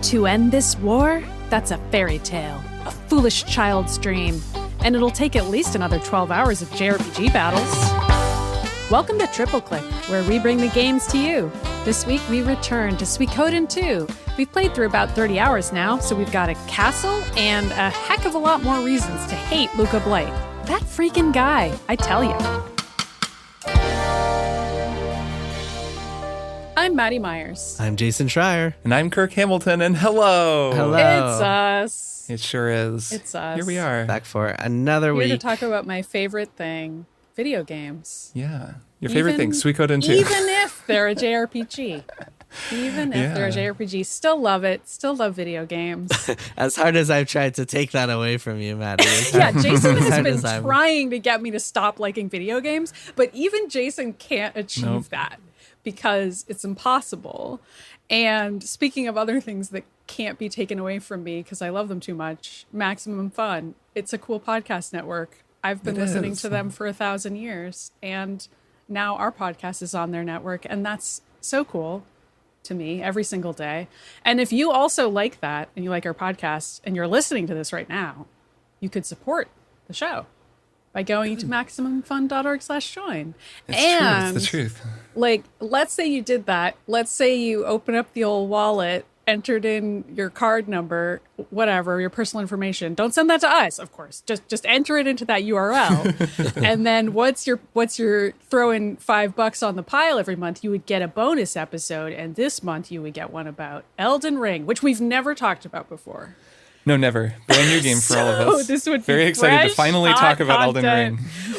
To end this war? That's a fairy tale, a foolish child's dream, and it'll take at least another 12 hours of JRPG battles. Welcome to Triple Click, where we bring the games to you. This week we return to Suikoden II. We've played through about 30 hours now, so we've got a castle and a heck of a lot more reasons to hate Luca Blight. That freaking guy, I tell you. I'm Maddy Myers. I'm Jason Schreier. And I'm Kirk Hamilton, and hello. Hello. It's us. It sure is. It's us. Here we are. Back for another Here week. to talk about my favorite thing, video games. Yeah. Your favorite thing, Suikoden II. Even if they're a JRPG. Even if they're a JRPG. Still love it. Still love video games. As hard as I've tried to take that away from you, Maddy. Yeah, Jason has been trying to get me to stop liking video games, but even Jason can't achieve that because it's impossible. And speaking of other things that can't be taken away from me because I love them too much, Maximum Fun. It's a cool podcast network. I've been listening to them for 1,000 years, and now our podcast is on their network, and that's so cool to me every single day. And if you also like that and you like our podcast and you're listening to this right now, you could support the show by going to MaximumFun.org/join. It's the truth. Like, let's say you did that. Let's say you open up the old wallet, entered in your card number, whatever, your personal information. Don't send that to us, of course. Just enter it into that URL. And then once you're throwing $5 on the pile every month, you would get a bonus episode. And this month you would get one about Elden Ring, which we've never talked about before. No, never. Brand new game for all of us. This would be very excited to finally talk about Elden Ring.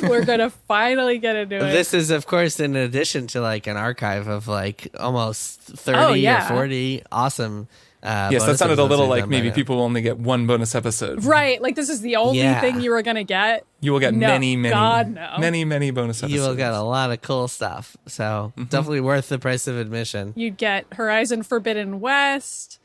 We're going to finally get into it. This is, of course, in addition to like an archive of like almost 30 or 40 awesome yes, that sounded a little like maybe people will only get one bonus episode. Right. Like this is the only thing you were going to get. You will get many bonus episodes. You will get a lot of cool stuff. So definitely worth the price of admission. You'd get Horizon Forbidden West.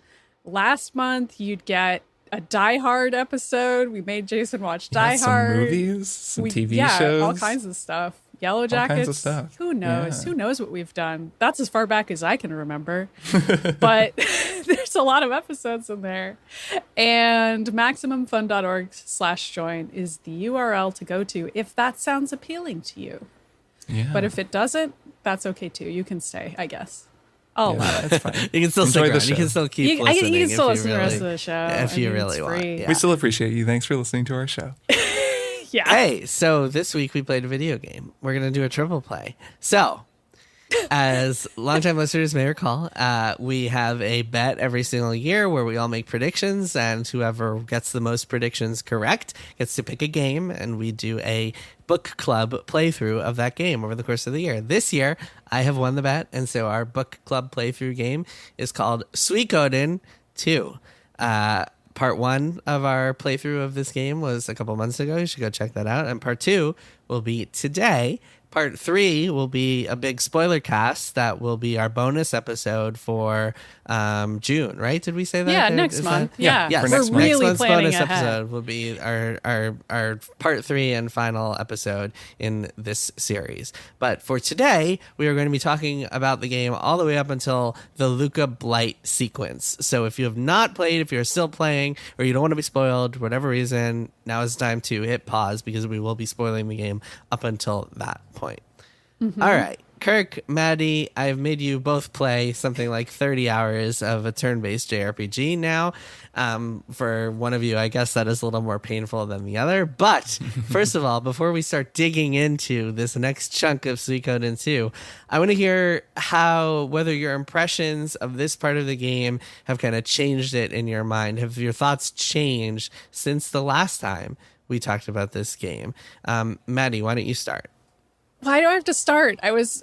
Last month, you'd get a Die Hard episode. We made Jason watch Die Hard. Some movies, some TV shows. All kinds of stuff. Yellow Jackets. All kinds of stuff. Who knows? Yeah. Who knows what we've done? That's as far back as I can remember. But there's a lot of episodes in there. And MaximumFun.org/join is the URL to go to if that sounds appealing to you. Yeah. But if it doesn't, that's okay too. You can stay, I guess. Oh, that's fine. You can still stick around. You can still keep listening. You can still listen to the rest of the show. If you really want. Yeah. We still appreciate you. Thanks for listening to our show. Yeah. Hey, so this week we played a video game. We're going to do a triple play. So, as longtime listeners may recall, we have a bet every single year where we all make predictions, and whoever gets the most predictions correct gets to pick a game, and we do a book club playthrough of that game over the course of the year. This year, I have won the bet, and so our book club playthrough game is called Suikoden II. Part 1 of our playthrough of this game was a couple months ago. You should go check that out. And part 2 will be today. Part 3 will be a big spoiler cast that will be our bonus episode for June, right? Did we say that? Yeah, next month. Yeah. Yes. For next month. Really next month's bonus ahead. episode will be our part 3 and final episode in this series. But for today, we are going to be talking about the game all the way up until the Luca Blight sequence. So if you have not played, if you're still playing, or you don't want to be spoiled, for whatever reason, now is the time to hit pause because we will be spoiling the game up until that point. Mm-hmm. All right. Kirk, Maddy, I've made you both play something like 30 hours of a turn-based JRPG now. For one of you, I guess that is a little more painful than the other. But first of all, before we start digging into this next chunk of Suikoden 2, I want to hear whether your impressions of this part of the game have kind of changed it in your mind. Have your thoughts changed since the last time we talked about this game? Maddy, why don't you start? Why do I have to start? I was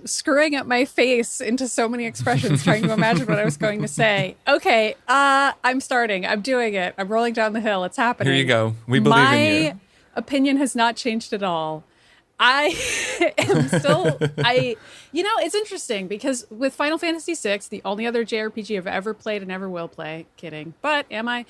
screwing up my face into so many expressions trying to imagine what I was going to say. Okay, I'm starting. I'm doing it. I'm rolling down the hill. It's happening. Here you go. We believe in you. My opinion has not changed at all. I am still, it's interesting because with Final Fantasy VI, the only other JRPG I've ever played and ever will play, kidding, but am I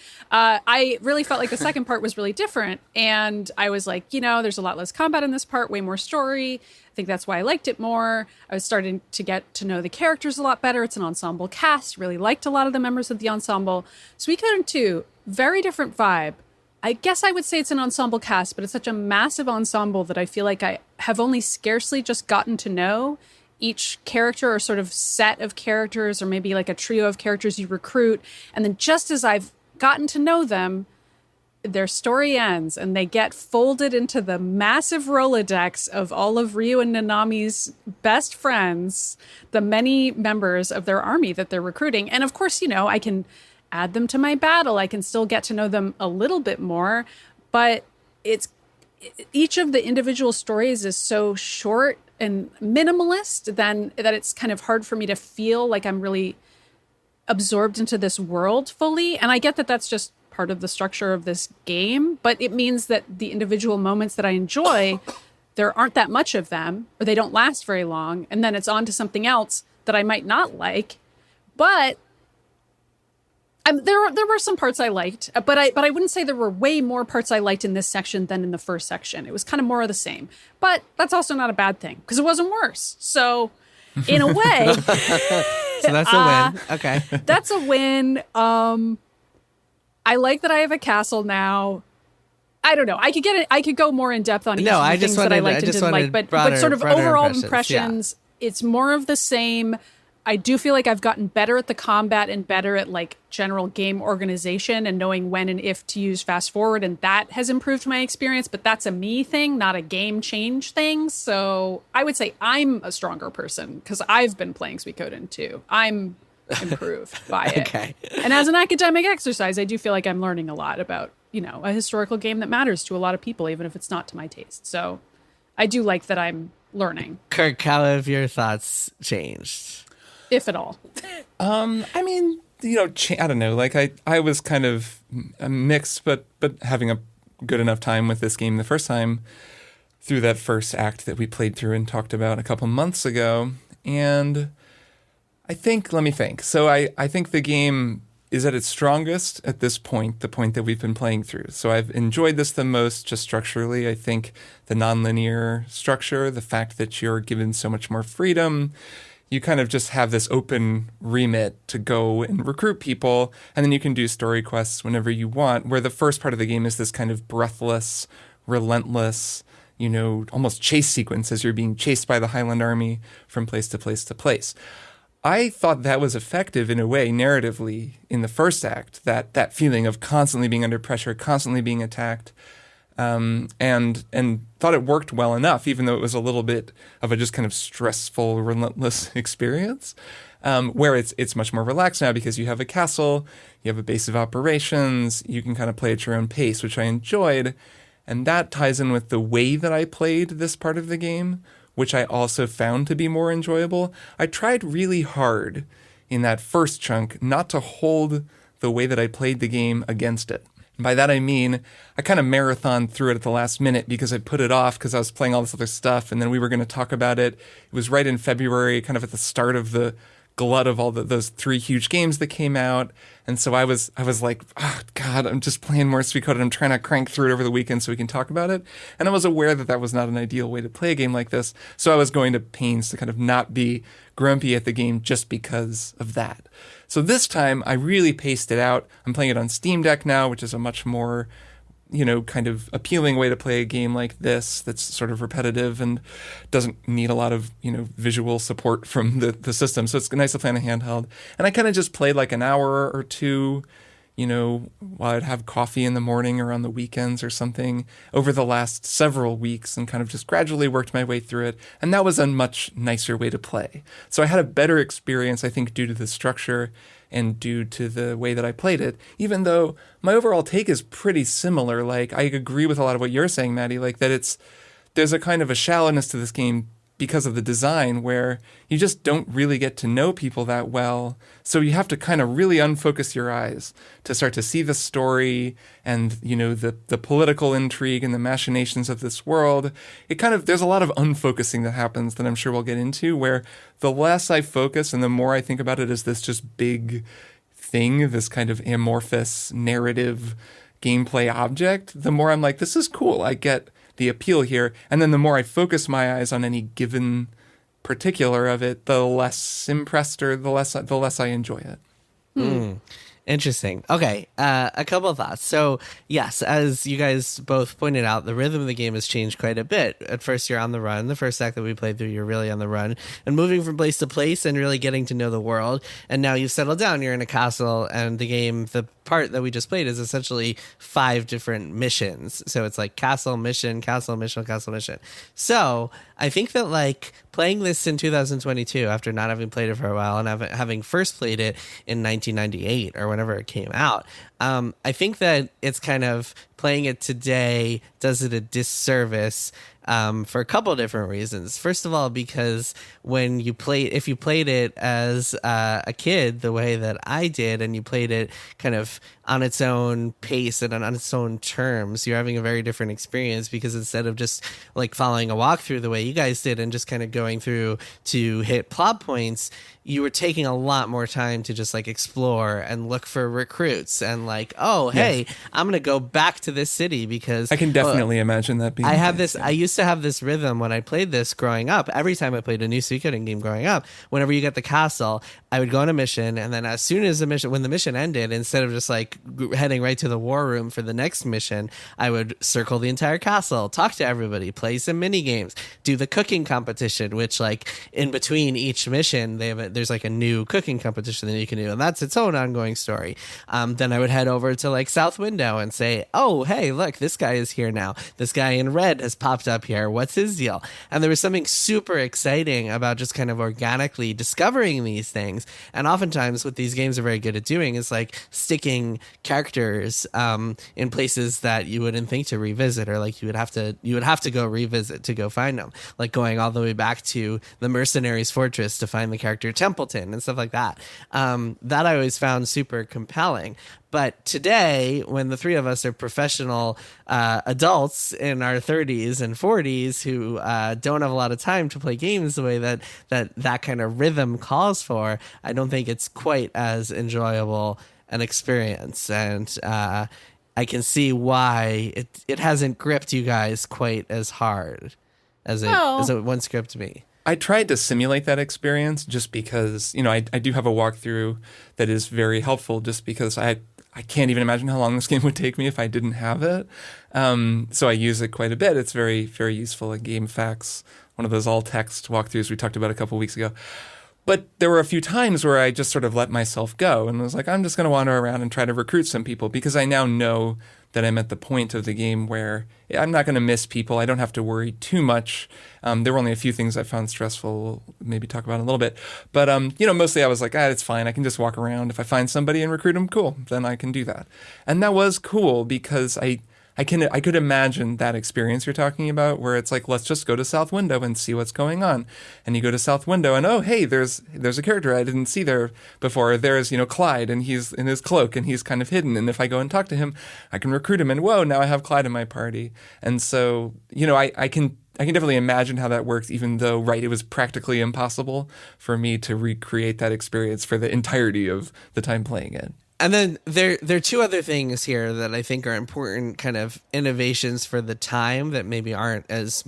really felt like the second part was really different. And I was like, there's a lot less combat in this part, way more story. I think that's why I liked it more. I was starting to get to know the characters a lot better. It's an ensemble cast, really liked a lot of the members of the ensemble. Suikoden II, very different vibe. I guess I would say it's an ensemble cast, but it's such a massive ensemble that I feel like I have only scarcely just gotten to know each character or sort of set of characters, or maybe like a trio of characters you recruit. And then just as I've gotten to know them, their story ends and they get folded into the massive Rolodex of all of Ryu and Nanami's best friends, the many members of their army that they're recruiting. And of course, I can add them to my battle. I can still get to know them a little bit more, but each of the individual stories is so short and minimalist then that it's kind of hard for me to feel like I'm really absorbed into this world fully. And I get that that's just part of the structure of this game, but it means that the individual moments that I enjoy, there aren't that much of them, or they don't last very long. And then it's on to something else that I might not like, but there were some parts I liked, but I wouldn't say there were way more parts I liked in this section than in the first section. It was kind of more of the same, but that's also not a bad thing because it wasn't worse. So in a way, so that's a win. Okay. That's a win. I like that I have a castle now. I don't know. I could go more in depth on each of the things that I liked and didn't like, but sort of overall impressions, it's more of the same. I do feel like I've gotten better at the combat and better at like general game organization and knowing when and if to use fast forward. And that has improved my experience, but that's a me thing, not a game change thing. So I would say I'm a stronger person because I've been playing Suikoden 2. I'm improved by it. Okay. And as an academic exercise, I do feel like I'm learning a lot about, a historical game that matters to a lot of people, even if it's not to my taste. So I do like that I'm learning. Kirk, how have your thoughts changed? If at all. I mean, I don't know. Like I was kind of mixed, but having a good enough time with this game the first time through that first act that we played through and talked about a couple months ago. And I think, let me think. So I think the game is at its strongest at this point, the point that we've been playing through. So I've enjoyed this the most just structurally. I think the nonlinear structure, the fact that you're given so much more freedom, you kind of just have this open remit to go and recruit people, and then you can do story quests whenever you want, where the first part of the game is this kind of breathless, relentless, almost chase sequence as you're being chased by the Highland Army from place to place to place. I thought that was effective in a way, narratively, in the first act, that feeling of constantly being under pressure, constantly being attacked, and thought it worked well enough, even though it was a little bit of a just kind of stressful, relentless experience, where it's much more relaxed now because you have a castle, you have a base of operations, you can kind of play at your own pace, which I enjoyed. And that ties in with the way that I played this part of the game, which I also found to be more enjoyable. I tried really hard in that first chunk not to hold the way that I played the game against it. And by that I mean, I kind of marathoned through it at the last minute because I put it off because I was playing all this other stuff, and then we were going to talk about it. It was right in February, kind of at the start of the glut of all those 3 huge games that came out. And so I was like, oh, God, I'm just playing more Suikoden. I'm trying to crank through it over the weekend so we can talk about it. And I was aware that was not an ideal way to play a game like this. So I was going to pains to kind of not be grumpy at the game just because of that. So this time I really paced it out. I'm playing it on Steam Deck now, which is a much more, kind of appealing way to play a game like this that's sort of repetitive and doesn't need a lot of, visual support from the system. So it's nice to play on a handheld. And I kind of just played like an hour or two, while I'd have coffee in the morning or on the weekends or something over the last several weeks, and kind of just gradually worked my way through it. And that was a much nicer way to play. So I had a better experience, I think, due to the structure and due to the way that I played it, even though my overall take is pretty similar. Like, I agree with a lot of what you're saying, Maddy, like that there's a kind of a shallowness to this game because of the design, where you just don't really get to know people that well. So you have to kind of really unfocus your eyes to start to see the story and, you know, the political intrigue and the machinations of this world. There's a lot of unfocusing that happens that I'm sure we'll get into, where the less I focus and the more I think about it as this just big thing, this kind of amorphous narrative gameplay object, the more I'm like, this is cool. I get the appeal here. And then the more I focus my eyes on any given particular of it, the less impressed or the less I enjoy it. Interesting. Okay, a couple of thoughts. So, yes, as you guys both pointed out, the rhythm of the game has changed quite a bit. At first, you're on the run. The first act that we played through, you're really on the run and moving from place to place and really getting to know the world. And now you've settled down. You're in a castle, and the game, the part that we just played is essentially 5 different missions. So it's like castle, mission, castle, mission, castle, mission. So I think that, like, playing this in 2022 after not having played it for a while and having first played it in 1998 or whenever it came out, I think that it's kind of playing it today does it a disservice for a couple of different reasons. First of all, because if you played it as a kid the way that I did, and you played it kind of on its own pace and on its own terms, you're having a very different experience, because instead of just like following a walkthrough the way you guys did and just kind of going through to hit plot points, you were taking a lot more time to just like explore and look for recruits and like, oh, hey, I'm going to go back to this city because I can definitely imagine that being. I used to have this rhythm when I played this growing up. Every time I played a new Suikoden game growing up, whenever you get the castle, I would go on a mission, and then as soon as when the mission ended, instead of just like heading right to the war room for the next mission, I would circle the entire castle, talk to everybody, play some mini games, do the cooking competition, which like in between each mission there's like a new cooking competition that you can do, and that's its own ongoing story. Then I would head over to like South Window and say, oh, hey, look, this guy is here now. This guy in red has popped up here. What's his deal? And there was something super exciting about just kind of organically discovering these things. And oftentimes what these games are very good at doing is like sticking characters in places that you wouldn't think to revisit, or like you would have to go revisit to go find them, like going all the way back to the Mercenaries Fortress to find the character Templeton and stuff like that. That I always found super compelling. But today, when the three of us are professional adults in our 30s and 40s who don't have a lot of time to play games the way that kind of rhythm calls for, I don't think it's quite as enjoyable an experience. And I can see why it hasn't gripped you guys quite as hard as it once gripped me. I tried to simulate that experience just because, I do have a walkthrough that is very helpful, just because I can't even imagine how long this game would take me if I didn't have it. So I use it quite a bit. It's very, very useful at GameFAQs, one of those all-text walkthroughs we talked about a couple weeks ago. But there were a few times where I just sort of let myself go and was like, I'm just going to wander around and try to recruit some people, because I now know that I'm at the point of the game where I'm not going to miss people. I don't have to worry too much. There were only a few things I found stressful. We'll maybe talk about in a little bit. But, mostly I was like, it's fine. I can just walk around. If I find somebody and recruit them, cool. Then I can do that. And that was cool, because I could imagine that experience you're talking about, where it's like, let's just go to South Window and see what's going on. And you go to South Window and, oh, hey, there's a character I didn't see there before. There's, Clyde, and he's in his cloak and he's kind of hidden. And if I go and talk to him, I can recruit him. And whoa, now I have Clyde in my party. And so, I can definitely imagine how that works, even though, right, it was practically impossible for me to recreate that experience for the entirety of the time playing it. And then there are two other things here that I think are important kind of innovations for the time that maybe aren't as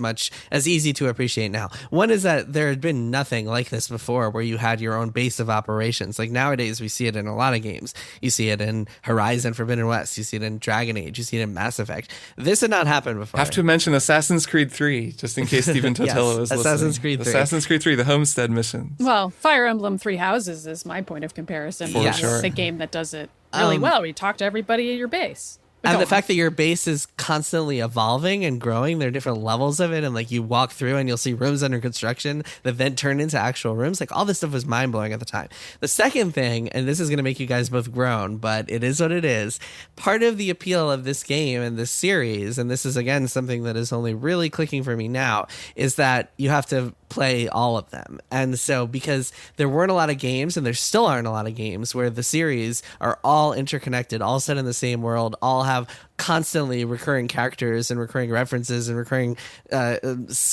easy to appreciate now. One is that there had been nothing like this before, where you had your own base of operations. Like nowadays we see it in a lot of games. You see it in Horizon Forbidden West. You see it in Dragon Age. You see it in Mass Effect. This had not happened before. I have to mention Assassin's Creed 3, just in case Stephen Totello is listening. Assassin's Creed 3. Assassin's Creed 3, the Homestead missions. Well, Fire Emblem Three Houses is my point of comparison. For sure. It's a game that does it really well. You talk to everybody at your base. And the fact that your base is constantly evolving and growing, there are different levels of it. And like you walk through and you'll see rooms under construction that then turn into actual rooms. Like all this stuff was mind blowing at the time. The second thing, and this is going to make you guys both groan, but it is what it is. Part of the appeal of this game and this series, and this is again something that is only really clicking for me now, is that you have to play all of them. And so because there weren't a lot of games, and there still aren't a lot of games, where the series are all interconnected, all set in the same world, all have constantly recurring characters and recurring references and recurring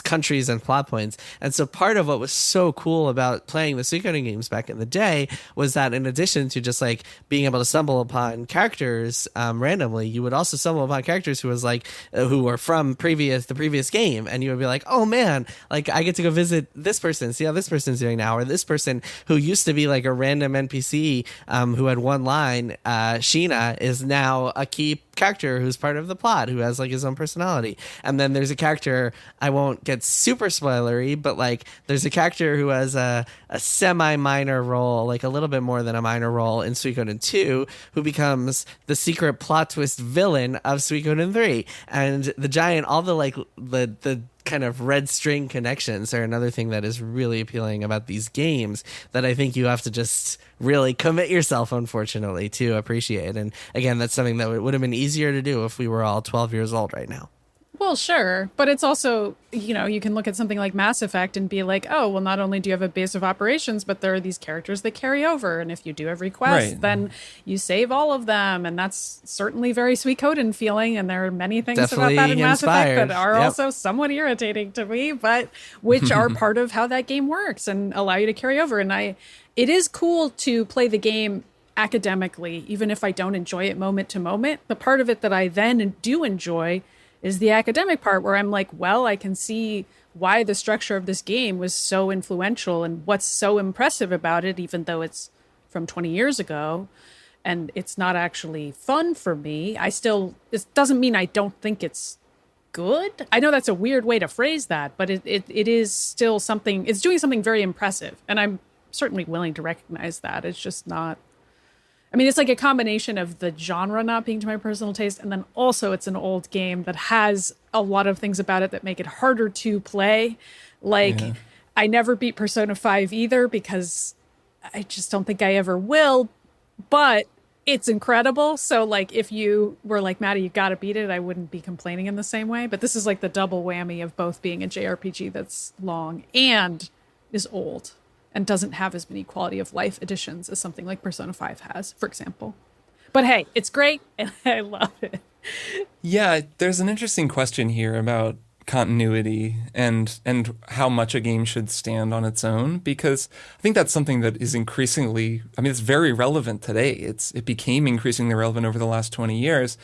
countries and plot points. And so part of what was so cool about playing the Suikoden games back in the day was that in addition to just like being able to stumble upon characters randomly, you would also stumble upon characters who was like who were from the previous game, and you would be like, oh man, like I get to go visit this person, see how this person's doing now, or this person who used to be like a random NPC who had one line, Sheena, is now a key character who's part of the plot, who has like his own personality. And then there's a character, I won't get super spoilery, but like there's a character who has a semi-minor role, like a little bit more than a minor role in Suikoden 2, who becomes the secret plot twist villain of Suikoden 3. And the giant, all the like the kind of red string connections are another thing that is really appealing about these games that I think you have to just really commit yourself, unfortunately, to appreciate. And again, that's something that would have been easier to do if we were all 12 years old right now. Well, sure. But it's also, you know, you can look at something like Mass Effect and be like, oh, well, not only do you have a base of operations, but there are these characters that carry over. And if you do every quest, then you save all of them. And that's certainly very Suikoden feeling. And there are many things Definitely about that in Mass Effect that are Yep. also somewhat irritating to me, but which are part of how that game works and allow you to carry over. And it is cool to play the game academically, even if I don't enjoy it moment to moment. The part of it that I then do enjoy is the academic part, where I'm like, well, I can see why the structure of this game was so influential and what's so impressive about it, even though it's from 20 years ago and it's not actually fun for me. It doesn't mean I don't think it's good. I know that's a weird way to phrase that, but it is still something, it's doing something very impressive. And I'm certainly willing to recognize that. It's just not, I mean, it's like a combination of the genre not being to my personal taste, and then also it's an old game that has a lot of things about it that make it harder to play. Like, I never beat Persona 5 either because I just don't think I ever will, but it's incredible. So, like, if you were like, Maddy, you gotta beat it, I wouldn't be complaining in the same way. But this is like the double whammy of both being a JRPG that's long and is old and doesn't have as many quality of life additions as something like Persona 5 has, for example. But hey, it's great, and I love it. Yeah, there's an interesting question here about continuity and how much a game should stand on its own, because I think that's something that is increasingly, I mean, it's very relevant today. It became increasingly relevant over the last 20 years.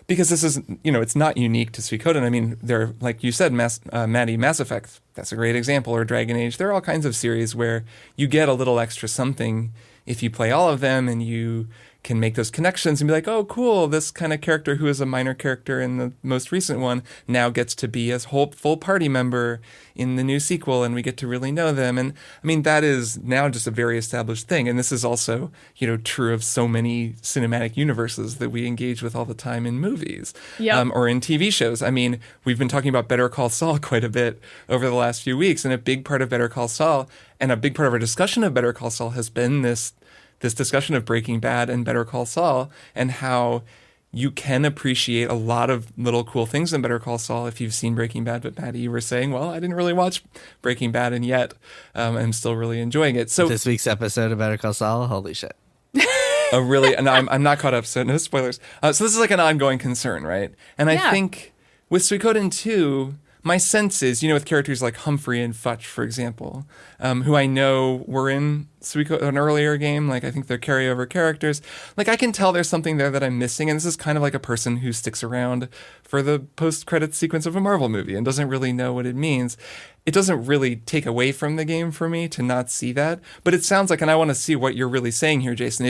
Because this is, it's not unique to Suikoden. I mean, there, like you said, Maddy, Mass Effect, that's a great example, or Dragon Age. There are all kinds of series where you get a little extra something if you play all of them, and you can make those connections and be like, oh, cool, this kind of character who is a minor character in the most recent one now gets to be a whole full party member in the new sequel, and we get to really know them. And I mean, that is now just a very established thing. And this is also, true of so many cinematic universes that we engage with all the time in movies or in TV shows. I mean, we've been talking about Better Call Saul quite a bit over the last few weeks, and a big part of Better Call Saul and a big part of our discussion of Better Call Saul has been this discussion of Breaking Bad and Better Call Saul, and how you can appreciate a lot of little cool things in Better Call Saul if you've seen Breaking Bad. But Maddy, you were saying, well, I didn't really watch Breaking Bad, and yet I'm still really enjoying it. So this week's episode of Better Call Saul, holy shit. Oh, really? And I'm not caught up, so no spoilers. So this is like an ongoing concern, right? And I think with Suikoden 2, my sense is, with characters like Humphrey and Futch, for example, who I know were in Suikoden, an earlier game, like I think they're carryover characters. Like I can tell there's something there that I'm missing, and this is kind of like a person who sticks around for the post-credits sequence of a Marvel movie and doesn't really know what it means. It doesn't really take away from the game for me to not see that, but it sounds like, and I want to see what you're really saying here, Jason.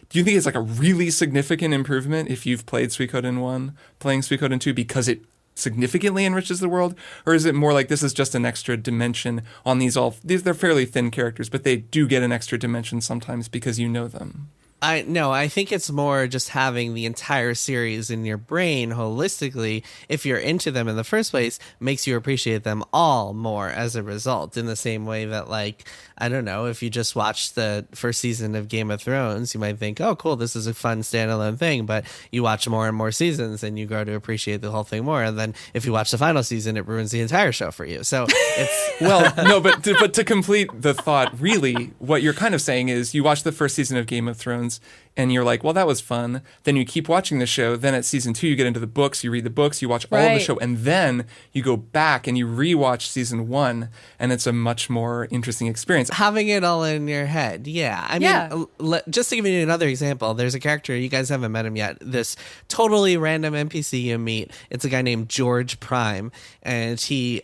Do you think it's like a really significant improvement if you've played Suikoden 1, playing Suikoden 2, because it significantly enriches the world, or is it more like this is just an extra dimension on these they're fairly thin characters, but they do get an extra dimension sometimes because you know them? I think it's more just having the entire series in your brain holistically, if you're into them in the first place, makes you appreciate them all more as a result, in the same way that, like, I don't know, if you just watched the first season of Game of Thrones, you might think, oh, cool, this is a fun standalone thing, but you watch more and more seasons and you grow to appreciate the whole thing more. And then if you watch the final season, it ruins the entire show for you. So it's... Well, no, but to complete the thought, really, what you're kind of saying is you watch the first season of Game of Thrones and you're like, well, that was fun. Then you keep watching the show. Then at season 2, you get into the books, you read the books, you watch all of the show, and then you go back and you rewatch season 1, and it's a much more interesting experience. Having it all in your head, yeah. I mean, just to give you another example, there's a character, you guys haven't met him yet, this totally random NPC you meet. It's a guy named George Prime, and he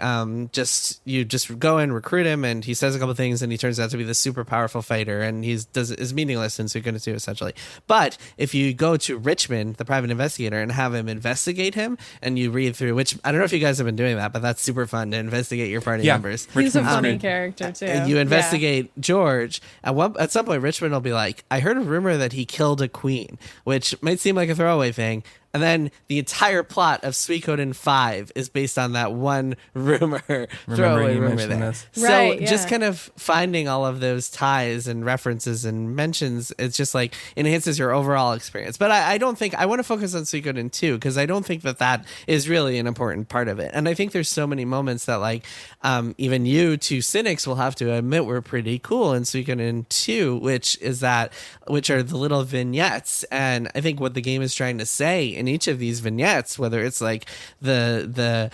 you just go and recruit him, and he says a couple things, and he turns out to be this super powerful fighter, and is meaningless in Suikoden II, essentially. But if you go to Richmond, the private investigator, and have him investigate him, and you read through, which I don't know if you guys have been doing that, but that's super fun to investigate your party members. He's a funny character too. You investigate George. At some point, Richmond will be like, I heard a rumor that he killed a queen, which might seem like a throwaway thing. And then the entire plot of Suikoden 5 is based on that one throwaway rumor there. So just kind of finding all of those ties and references and mentions, it's just like enhances your overall experience. But I don't think, I want to focus on Suikoden 2 because I don't think that is really an important part of it. And I think there's so many moments that, like, even you two cynics will have to admit were pretty cool in Suikoden 2, which are the little vignettes. And I think what the game is trying to say in each of these vignettes, whether it's like the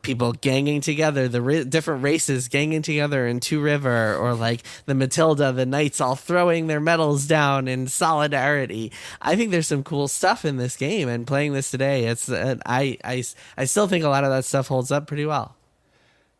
people ganging together, the different races ganging together in Two River, or like the Matilda, the knights all throwing their medals down in solidarity. I think there's some cool stuff in this game, and playing this today, I still think a lot of that stuff holds up pretty well.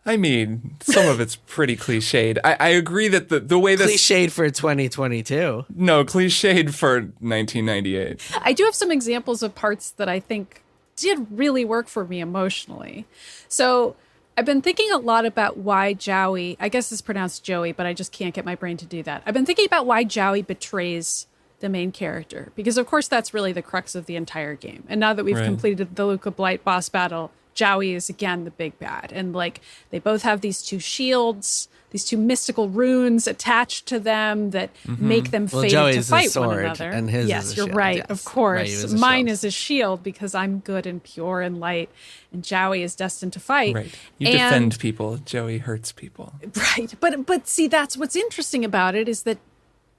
I mean, some of it's pretty cliched. I agree that the way this... Cliched for 2022. No, cliched for 1998. I do have some examples of parts that I think did really work for me emotionally. So I've been thinking a lot about why Jowie, I guess it's pronounced Joey, but I just can't get my brain to do that. I've been thinking about why Jowie betrays the main character, because of course that's really the crux of the entire game. And now that we've completed the Luca Blight boss battle, Jowie is again the big bad, and like they both have these two shields, these two mystical runes attached to them that make them fated to fight one another. And his yes, is a you're shield. right. Yes. Of course, right, mine is a shield because I'm good and pure and light, and Jowie is destined to fight. Right, you defend people. Joey hurts people. Right, but see, that's what's interesting about it, is that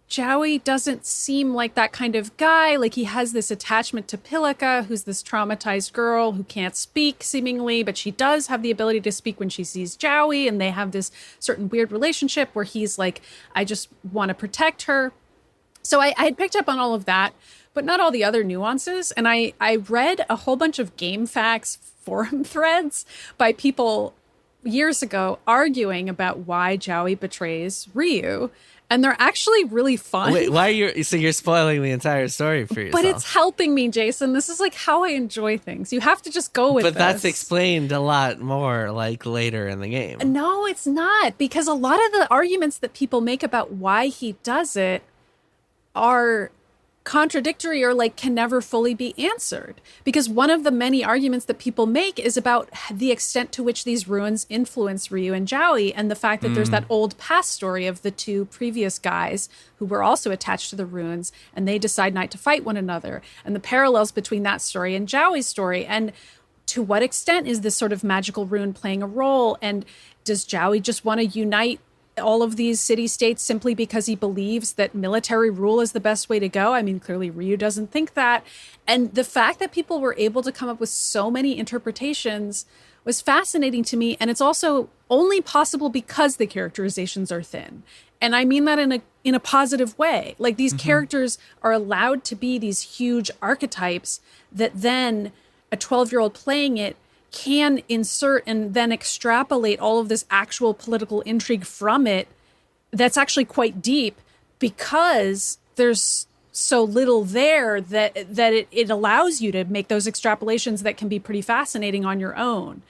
Jowie doesn't seem like that kind of guy. Like, he has this attachment to Pilika, who's this traumatized girl who can't speak seemingly, but she does have the ability to speak when she sees Jowie, and they have this certain weird relationship where he's like, I just want to protect her. So I had picked up on all of that, but not all the other nuances. And I read a whole bunch of GameFAQs forum threads by people years ago arguing about why Jowie betrays Ryu. And they're actually really fun. Wait, why are you're spoiling the entire story for yourself? But it's helping me, Jason. This is like how I enjoy things. You have to just go with it. But that's explained a lot more like later in the game. No, it's not. Because a lot of the arguments that people make about why he does it are contradictory or like can never fully be answered. Because one of the many arguments that people make is about the extent to which these ruins influence Ryu and Jowie, and the fact that there's that old past story of the two previous guys who were also attached to the ruins, and they decide not to fight one another, and the parallels between that story and Jowie's story, and to what extent is this sort of magical rune playing a role, and does Jowie just want to unite all of these city-states simply because he believes that military rule is the best way to go? I mean, clearly Ryu doesn't think that. And the fact that people were able to come up with so many interpretations was fascinating to me. And it's also only possible because the characterizations are thin. And I mean that in a positive way. Like, these characters are allowed to be these huge archetypes that then a 12-year-old playing it can insert and then extrapolate all of this actual political intrigue from it that's actually quite deep, because there's so little there that it allows you to make those extrapolations that can be pretty fascinating on your own.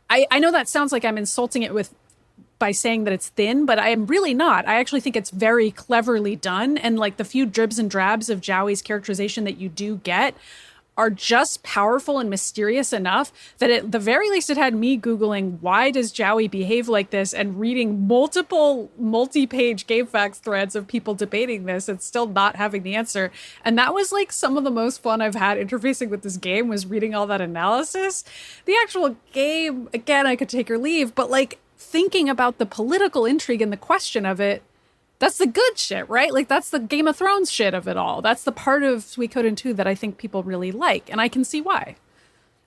I know that sounds like I'm insulting it with by saying that it's thin, but I am really not. I actually think it's very cleverly done. And like the few dribs and drabs of Jowie's characterization that you do get are just powerful and mysterious enough that at the very least it had me Googling, why does Jowie behave like this? And reading multiple multi-page GameFAQs threads of people debating this and still not having the answer. And that was like some of the most fun I've had interfacing with this game, was reading all that analysis. The actual game, again, I could take or leave, but like thinking about the political intrigue and the question of it, that's the good shit, right? Like, that's the Game of Thrones shit of it all. That's the part of Suikoden II that I think people really like, and I can see why.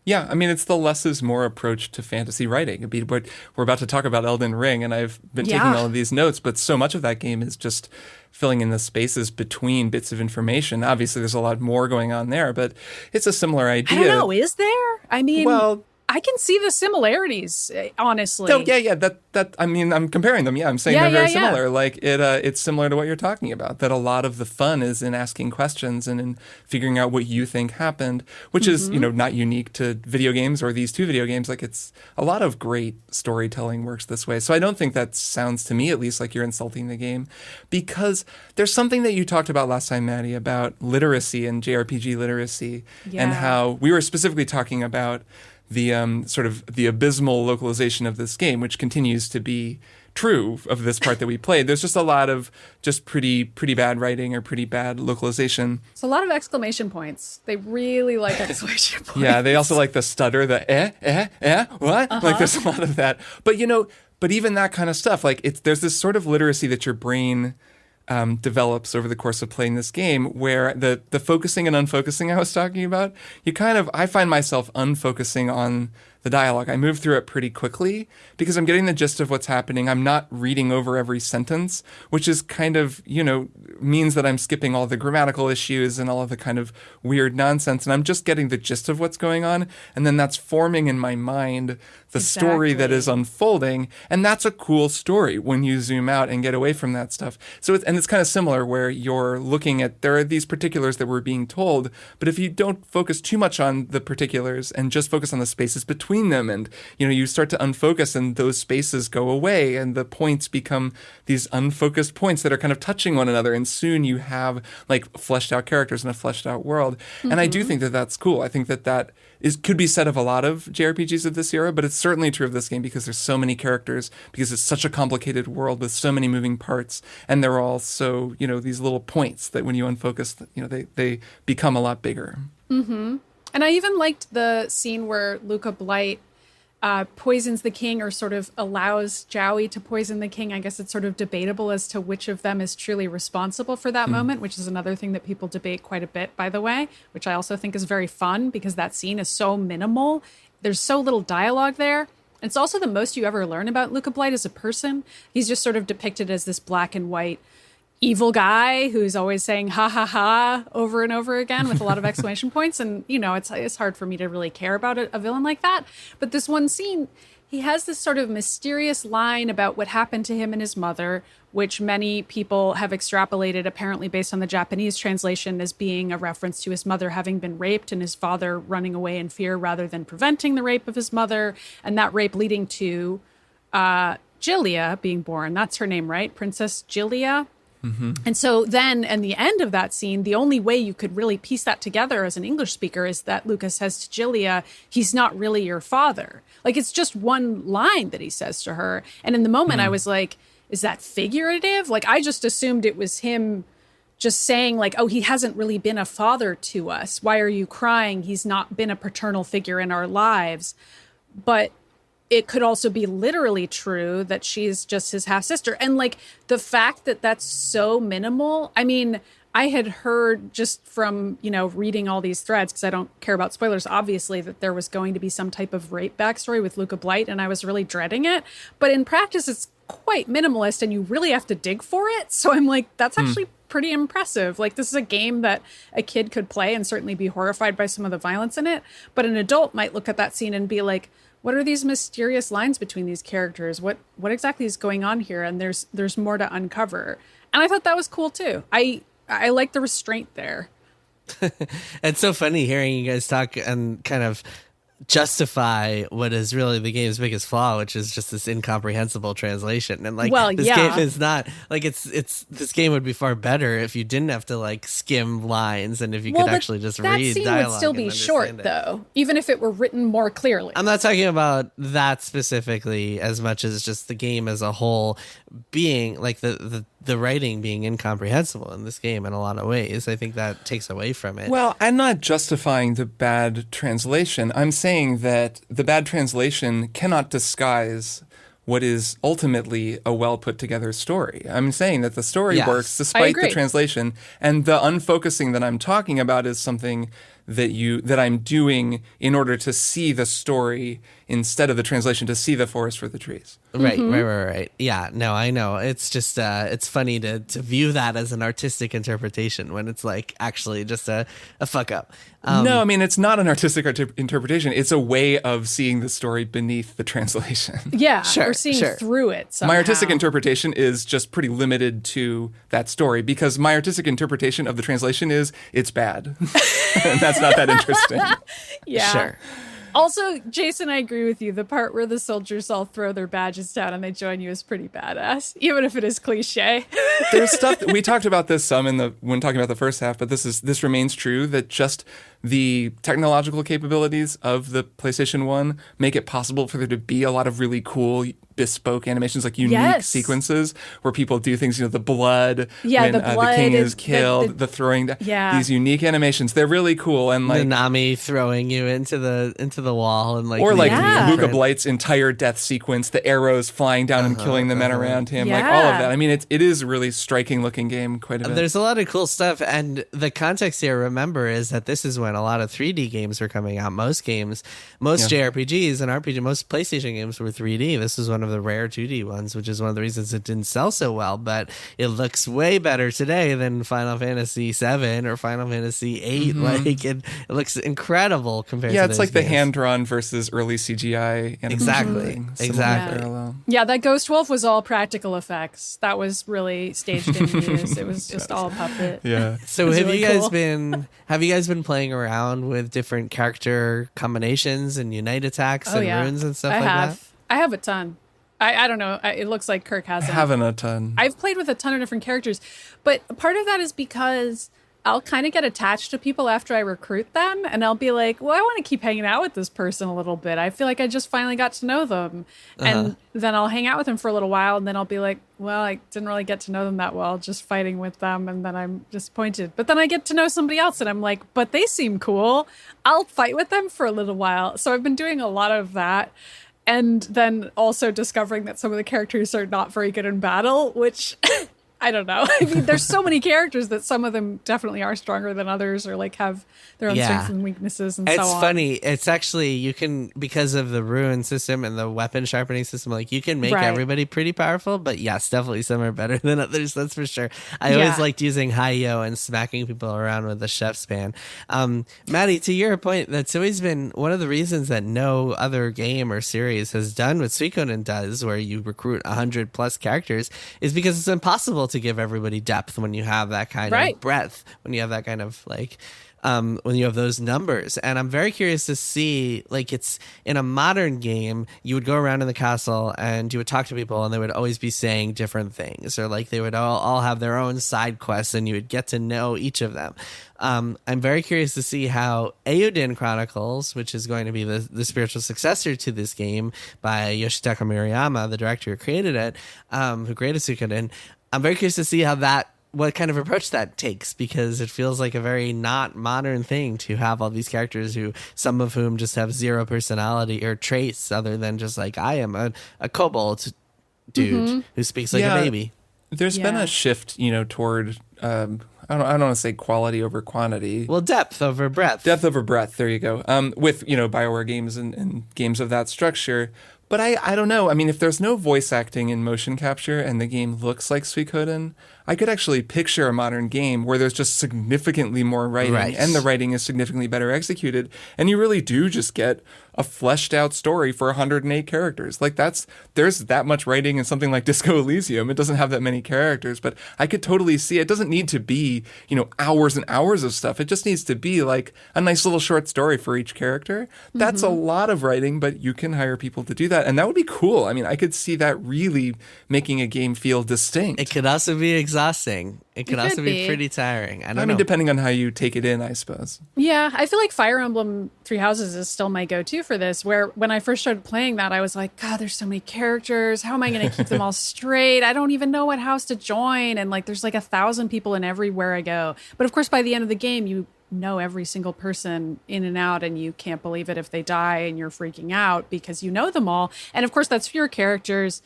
Yeah, I mean, it's the less is more approach to fantasy writing. We're about to talk about Elden Ring, and I've been taking all of these notes, but so much of that game is just filling in the spaces between bits of information. Obviously, there's a lot more going on there, but it's a similar idea. I don't know, is there? I mean... Well... I can see the similarities, honestly. So yeah. That I mean, I'm comparing them. Yeah, I'm saying they're very similar. Like it's similar to what you're talking about. That a lot of the fun is in asking questions and in figuring out what you think happened, which is not unique to video games or these two video games. Like it's a lot of great storytelling works this way. So I don't think that sounds to me, at least, like you're insulting the game, because there's something that you talked about last time, Maddy, about literacy and JRPG literacy, and how we were specifically talking about the sort of the abysmal localization of this game, which continues to be true of this part that we played. There's just a lot of just pretty bad writing or pretty bad localization. It's a lot of exclamation points. They really like exclamation points. Yeah, they also like the stutter, the what? Like there's a lot of that. But but even that kind of stuff, like there's this sort of literacy that your brain develops over the course of playing this game, where the focusing and unfocusing I was talking about, I find myself unfocusing on the dialogue. I move through it pretty quickly because I'm getting the gist of what's happening. I'm not reading over every sentence, which is kind of, means that I'm skipping all the grammatical issues and all of the kind of weird nonsense. And I'm just getting the gist of what's going on. And then that's forming in my mind the story that is unfolding. And that's a cool story when you zoom out and get away from that stuff. So it's kind of similar where you're looking at, there are these particulars that we're being told, but if you don't focus too much on the particulars and just focus on the spaces between them, and you start to unfocus and those spaces go away and the points become these unfocused points that are kind of touching one another, and soon you have like fleshed out characters and a fleshed out world. And I do think that that's cool. I think that could be said of a lot of JRPGs of this era, but it's certainly true of this game because there's so many characters, because it's such a complicated world with so many moving parts, and they're all so these little points that when you unfocus, they become a lot bigger. And I even liked the scene where Luca Blight poisons the king, or sort of allows Jowie to poison the king. I guess it's sort of debatable as to which of them is truly responsible for that moment, which is another thing that people debate quite a bit, by the way, which I also think is very fun because that scene is so minimal. There's so little dialogue there. And it's also the most you ever learn about Luca Blight as a person. He's just sort of depicted as this black and white evil guy who's always saying ha ha ha over and over again with a lot of exclamation points. And, it's hard for me to really care about a villain like that. But this one scene, he has this sort of mysterious line about what happened to him and his mother, which many people have extrapolated, apparently based on the Japanese translation, as being a reference to his mother having been raped and his father running away in fear rather than preventing the rape of his mother. And that rape leading to Gilia being born. That's her name, right? Princess Gilia. And so then, in the end of that scene, the only way you could really piece that together as an English speaker is that Lucas says to Gilia, he's not really your father. Like, it's just one line that he says to her. And in the moment, I was like, is that figurative? Like, I just assumed it was him just saying, like, oh, he hasn't really been a father to us. Why are you crying? He's not been a paternal figure in our lives. But it could also be literally true that she's just his half sister. And like the fact that that's so minimal, I mean, I had heard just from, reading all these threads, because I don't care about spoilers, obviously, that there was going to be some type of rape backstory with Luca Blight, and I was really dreading it. But in practice, it's quite minimalist, and you really have to dig for it. So I'm like, that's actually pretty impressive. Like, this is a game that a kid could play and certainly be horrified by some of the violence in it. But an adult might look at that scene and be like, what are these mysterious lines between these characters? What exactly is going on here? And there's more to uncover. And I thought that was cool too. I like the restraint there. It's so funny hearing you guys talk and kind of justify what is really the game's biggest flaw, which is just this incomprehensible translation. And like, Well, this yeah. game is not like it's this game would be far better if you didn't have to like skim lines and if you could actually just read dialogue. That scene would still be short, though, even if it were written more clearly. I'm not talking about that specifically as much as just the game as a whole being like the writing being incomprehensible in this game in a lot of ways. I think that takes away from it. Well, I'm not justifying the bad translation. I'm saying that the bad translation cannot disguise what is ultimately a well put together story. I'm saying that the story works despite the translation, and the unfocusing that I'm talking about is something that I'm doing in order to see the story instead of the translation, to see the forest for the trees. Right. Yeah, no, I know. It's just, it's funny to view that as an artistic interpretation when it's like actually just a fuck up. No, I mean, it's not an artistic interpretation. It's a way of seeing the story beneath the translation. Yeah, or seeing through it somehow. My artistic interpretation is just pretty limited to that story because my artistic interpretation of the translation is it's bad. And that's not that interesting. Yeah. Sure. Also, Jason, I agree with you. The part where the soldiers all throw their badges down and they join you is pretty badass, even if it is cliche. There's stuff that we talked about this some when talking about the first half, but this remains true that just the technological capabilities of the PlayStation 1 make it possible for there to be a lot of really cool bespoke animations, like unique sequences where people do things, the blood, when the king is killed, the throwing, these unique animations. They're really cool. And like the Nami throwing you into the wall and like, or like Luca Blight's entire death sequence, the arrows flying down and killing the men around him, like all of that. I mean, it is a really striking looking game quite a bit. There's a lot of cool stuff. And the context here, remember, is that this is when a lot of 3D games were coming out. Most JRPGs and most PlayStation games were 3D. This is one of the rare 2D ones, which is one of the reasons it didn't sell so well, but it looks way better today than Final Fantasy VII or Final Fantasy VIII. Like it looks incredible compared to those it's like games. The hand-drawn versus early CGI animation. Exactly. Yeah, that Ghost Wolf was all practical effects. That was really staged and used. It was just all puppet. Yeah. So have you guys been playing around with different character combinations and unite attacks and runes and stuff that? I have a ton. I don't know. It looks like Kirk has I haven't a ton. I've played with a ton of different characters, but part of that is because I'll kind of get attached to people after I recruit them, and I'll be like, well, I want to keep hanging out with this person a little bit. I feel like I just finally got to know them. And then I'll hang out with them for a little while, and then I'll be like, well, I didn't really get to know them that well, just fighting with them, and then I'm disappointed. But then I get to know somebody else, and I'm like, but they seem cool. I'll fight with them for a little while. So I've been doing a lot of that. And then also discovering that some of the characters are not very good in battle, which I don't know. I mean, there's so many characters that some of them definitely are stronger than others or like have their own strengths and weaknesses and so on. It's funny. It's actually, you can, because of the rune system and the weapon sharpening system, like you can make everybody pretty powerful, but yes, definitely some are better than others. That's for sure. I always liked using Hi-Yo and smacking people around with the chef's pan. Maddy, to your point, that's always been one of the reasons that no other game or series has done what Suikoden does, where you recruit 100 plus characters, is because it's impossible to give everybody depth when you have that kind of breadth, when you have that kind of like when you have those numbers. And I'm very curious to see, like, it's in a modern game, you would go around in the castle and you would talk to people and they would always be saying different things, or like they would all have their own side quests and you would get to know each of them. I'm very curious to see how Eiyuden Chronicles, which is going to be the spiritual successor to this game by Yoshitaka Murayama, the director who created it, who created Suikoden. I'm very curious to see what kind of approach that takes, because it feels like a very not modern thing to have all these characters who, some of whom just have zero personality or traits other than just like, I am a kobold dude who speaks like a baby. There's been a shift, toward, I don't want to say quality over quantity. Well, depth over breadth. Depth over breadth, there you go. With, BioWare games and games of that structure. But I don't know. I mean, if there's no voice acting in motion capture and the game looks like Suikoden, I could actually picture a modern game where there's just significantly more writing and the writing is significantly better executed. And you really do just get a fleshed out story for 108 characters. Like there's that much writing in something like Disco Elysium. It doesn't have that many characters, but I could totally see it doesn't need to be, hours and hours of stuff. It just needs to be like a nice little short story for each character. That's a lot of writing, but you can hire people to do that. And that would be cool. I mean, I could see that really making a game feel distinct. It could also be exhausting. It could also be pretty tiring. I mean, depending on how you take it in, I suppose. Yeah, I feel like Fire Emblem Three Houses is still my go-to for this, where when I first started playing that, I was like, God, there's so many characters. How am I going to keep them all straight? I don't even know what house to join. And like, there's like 1,000 people in everywhere I go. But of course, by the end of the game, you know every single person in and out, and you can't believe it if they die, and you're freaking out because you know them all. And of course, that's fewer characters.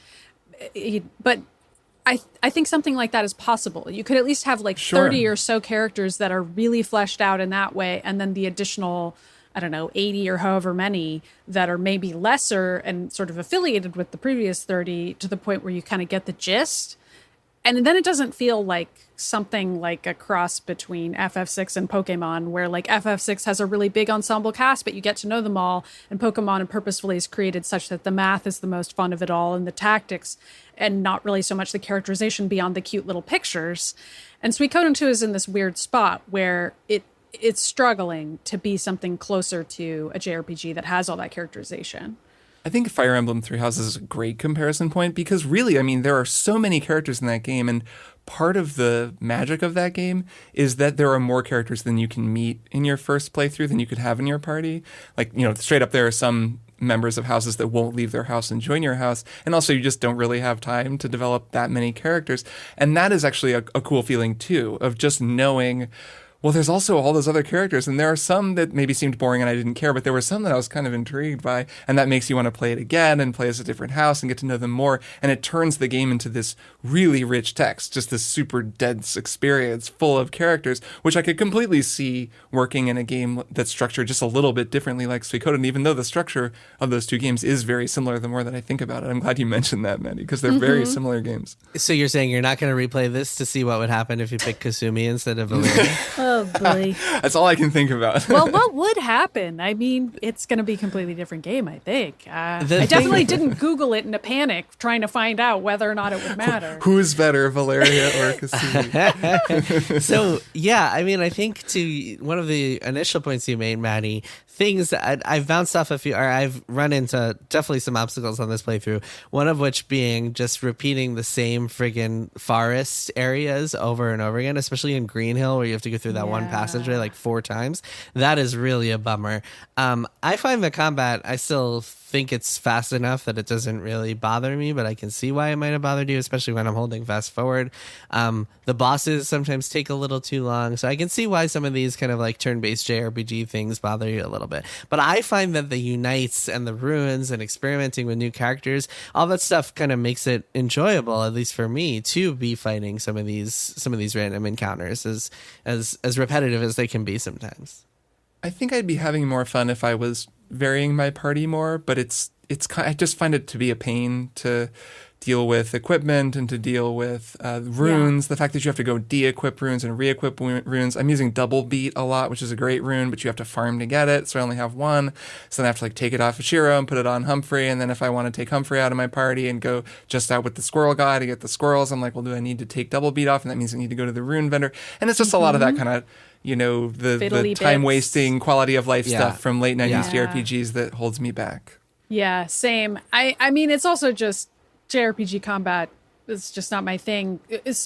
But I think something like that is possible. You could at least have like 30 or so characters that are really fleshed out in that way, and then the additional, 80 or however many that are maybe lesser and sort of affiliated with the previous 30 to the point where you kind of get the gist. And then it doesn't feel like something like a cross between FF6 and Pokemon, where like FF6 has a really big ensemble cast, but you get to know them all. And Pokemon purposefully is created such that the math is the most fun of it all, and the tactics, and not really so much the characterization beyond the cute little pictures. And Suikoden 2 is in this weird spot where it's struggling to be something closer to a JRPG that has all that characterization. I think Fire Emblem Three Houses is a great comparison point because really, I mean, there are so many characters in that game, and part of the magic of that game is that there are more characters than you can meet in your first playthrough than you could have in your party. Like, straight up there are some members of houses that won't leave their house and join your house, and also you just don't really have time to develop that many characters. And that is actually a cool feeling too, of just knowing, well, there's also all those other characters, and there are some that maybe seemed boring and I didn't care, but there were some that I was kind of intrigued by, and that makes you want to play it again and play as a different house and get to know them more, and it turns the game into this really rich text, just this super dense experience full of characters, which I could completely see working in a game that's structured just a little bit differently like Suikoden, even though the structure of those two games is very similar the more that I think about it. I'm glad you mentioned that, Maddy, because they're very similar games. So you're saying you're not going to replay this to see what would happen if you pick Kasumi instead of Valeria? Oh, boy. That's all I can think about. Well, what would happen? I mean, it's going to be a completely different game, I think. I definitely didn't Google it in a panic trying to find out whether or not it would matter. Who's better, Valeria or Kasumi? So, yeah, I mean, I think to one of the initial points you made, Maddy, things that I've bounced off a few, or I've run into definitely some obstacles on this playthrough, one of which being just repeating the same friggin' forest areas over and over again, especially in Green Hill where you have to go through that one passageway like 4 times. That is really a bummer. I find the combat, I still think it's fast enough that it doesn't really bother me, but I can see why it might have bothered you, especially when I'm holding fast forward. The bosses sometimes take a little too long, so I can see why some of these kind of like turn-based JRPG things bother you a little bit. But I find that the unites and the ruins and experimenting with new characters, all that stuff kind of makes it enjoyable, at least for me, to be fighting some of these random encounters, as repetitive as they can be sometimes. I think I'd be having more fun if I was varying my party more, but I just find it to be a pain to deal with equipment and to deal with runes. The fact that you have to go de-equip runes and re-equip runes. I'm using Double Beat a lot, which is a great rune, but you have to farm to get it, so I only have one. So then I have to like take it off of Shiro and put it on Humphrey, and then if I want to take Humphrey out of my party and go just out with the squirrel guy to get the squirrels, I'm like, well, do I need to take Double Beat off? And that means I need to go to the rune vendor. And it's just a lot of that kind of, the time-wasting quality of life stuff from late 90s JRPGs that holds me back. Yeah, same. I mean, it's also just JRPG combat is just not my thing.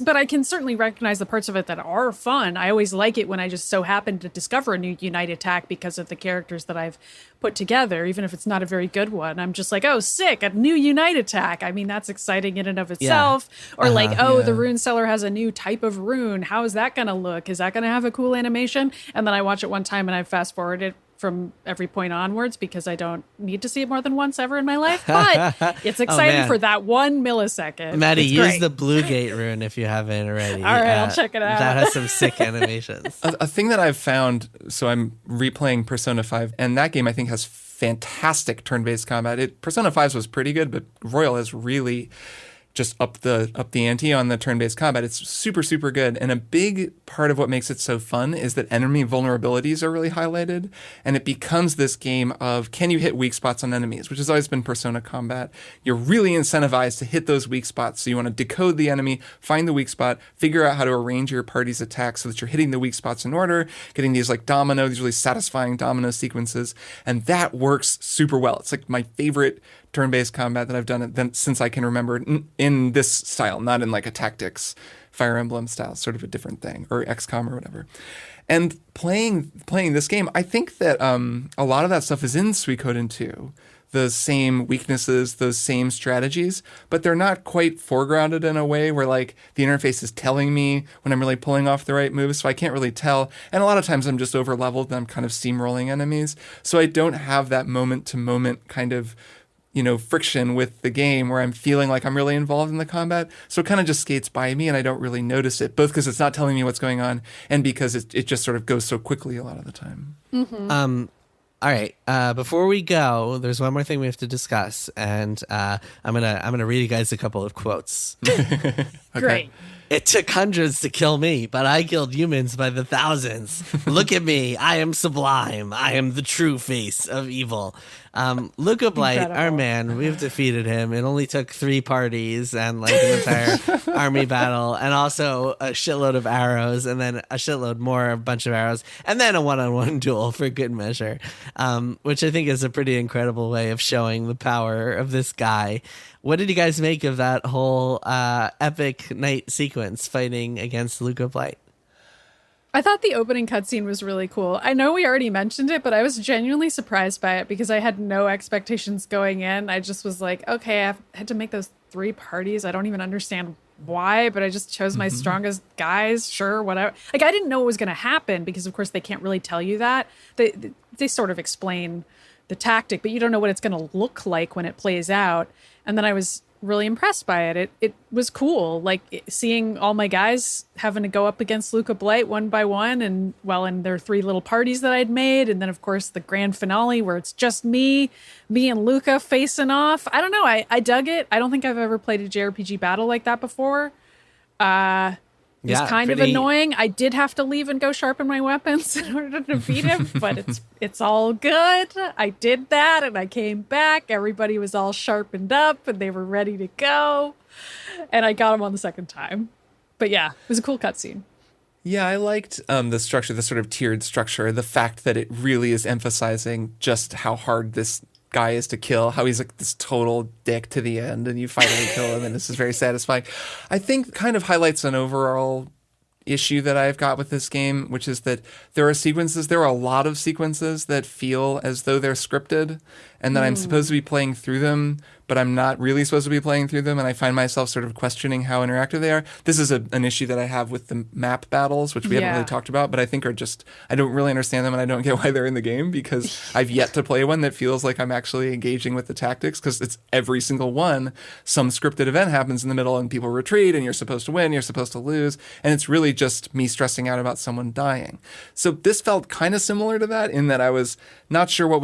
But I can certainly recognize the parts of it that are fun. I always like it when I just so happen to discover a new Unite attack because of the characters that I've put together, even if it's not a very good one. I'm just like, oh, sick, a new Unite attack. I mean, that's exciting in and of itself. Yeah. Or the rune seller has a new type of rune. How is that going to look? Is that going to have a cool animation? And then I watch it one time and I fast forward it from every point onwards because I don't need to see it more than once ever in my life. But it's exciting for that 1 millisecond. Maddy, use the Blue Gate rune if you haven't already. All right, I'll check it out. That has some sick animations. A thing that I've found, so I'm replaying Persona 5, and that game I think has fantastic turn-based combat. Persona 5's was pretty good, but Royal has really just up the ante on the turn-based combat. It's super, super good. And a big part of what makes it so fun is that enemy vulnerabilities are really highlighted. And it becomes this game of, can you hit weak spots on enemies, which has always been Persona combat. You're really incentivized to hit those weak spots. So you want to decode the enemy, find the weak spot, figure out how to arrange your party's attacks so that you're hitting the weak spots in order, getting these like these really satisfying domino sequences. And that works super well. It's like my favorite turn-based combat that I've done since I can remember in this style, not in like a tactics, Fire Emblem style, sort of a different thing, or XCOM or whatever. And playing this game, I think that a lot of that stuff is in Suikoden II. The same weaknesses, those same strategies, but they're not quite foregrounded in a way where like the interface is telling me when I'm really pulling off the right moves, so I can't really tell. And a lot of times I'm just over leveled and I'm kind of steamrolling enemies. So I don't have that moment to moment kind of, friction with the game where I'm feeling like I'm really involved in the combat. So it kind of just skates by me and I don't really notice it, both because it's not telling me what's going on and because it just sort of goes so quickly a lot of the time. Mm-hmm. All right. Before we go, there's one more thing we have to discuss, and I'm gonna read you guys a couple of quotes. Okay. Great. It took hundreds to kill me, but I killed humans by the thousands. Look at me. I am sublime. I am the true face of evil. Luca Blight, our man, we've defeated him. It only took 3 parties and like an entire army battle, and also a shitload of arrows, and then a shitload more, a bunch of arrows, and then a one-on-one duel for good measure, which I think is a pretty incredible way of showing the power of this guy. What did you guys make of that whole epic night sequence fighting against Luca Blight? I thought the opening cutscene was really cool. I know we already mentioned it, but I was genuinely surprised by it because I had no expectations going in. I just was like, okay, I had to make those 3 parties. I don't even understand why, but I just chose my strongest guys. Sure, whatever. Like, I didn't know what was going to happen because, of course, they can't really tell you that. They sort of explain the tactic, but you don't know what it's going to look like when it plays out. And then I was really impressed by it. It was cool, like seeing all my guys having to go up against Luca Blight one by one, and in their 3 little parties that I'd made, and then of course the grand finale where it's just me and Luca facing off. I don't know. I dug it. I don't think I've ever played a JRPG battle like that before. It was kind of annoying. I did have to leave and go sharpen my weapons in order to defeat him, but it's all good. I did that and I came back. Everybody was all sharpened up and they were ready to go. And I got him on the second time. But yeah, it was a cool cutscene. Yeah, I liked the structure, the sort of tiered structure, the fact that it really is emphasizing just how hard this guy is to kill, how he's like this total dick to the end, and you finally kill him, and this is very satisfying. I think kind of highlights an overall issue that I've got with this game, which is that there are a lot of sequences that feel as though they're scripted, and that I'm supposed to be playing through them, but I'm not really supposed to be playing through them, and I find myself sort of questioning how interactive they are. This is an issue that I have with the map battles, which we haven't really talked about, but I think I don't really understand them, and I don't get why they're in the game, because I've yet to play one that feels like I'm actually engaging with the tactics, because it's every single one. Some scripted event happens in the middle, and people retreat, and you're supposed to win, you're supposed to lose, and it's really just me stressing out about someone dying. So this felt kind of similar to that, in that I was not sure what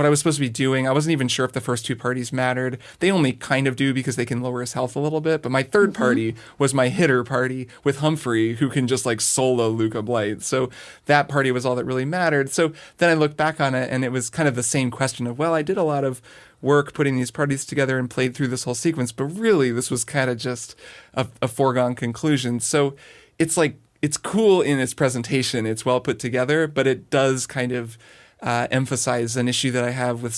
I was supposed to be doing. I wasn't even sure if the first 2 parties mattered. They only kind of do because they can lower his health a little bit. But my third party was my hitter party with Humphrey, who can just like solo Luca Blight. So that party was all that really mattered. So then I looked back on it and it was kind of the same question of, well, I did a lot of work putting these parties together and played through this whole sequence, but really this was kind of just a foregone conclusion. So it's like, it's cool in its presentation. It's well put together, but it does kind of emphasize an issue that I have with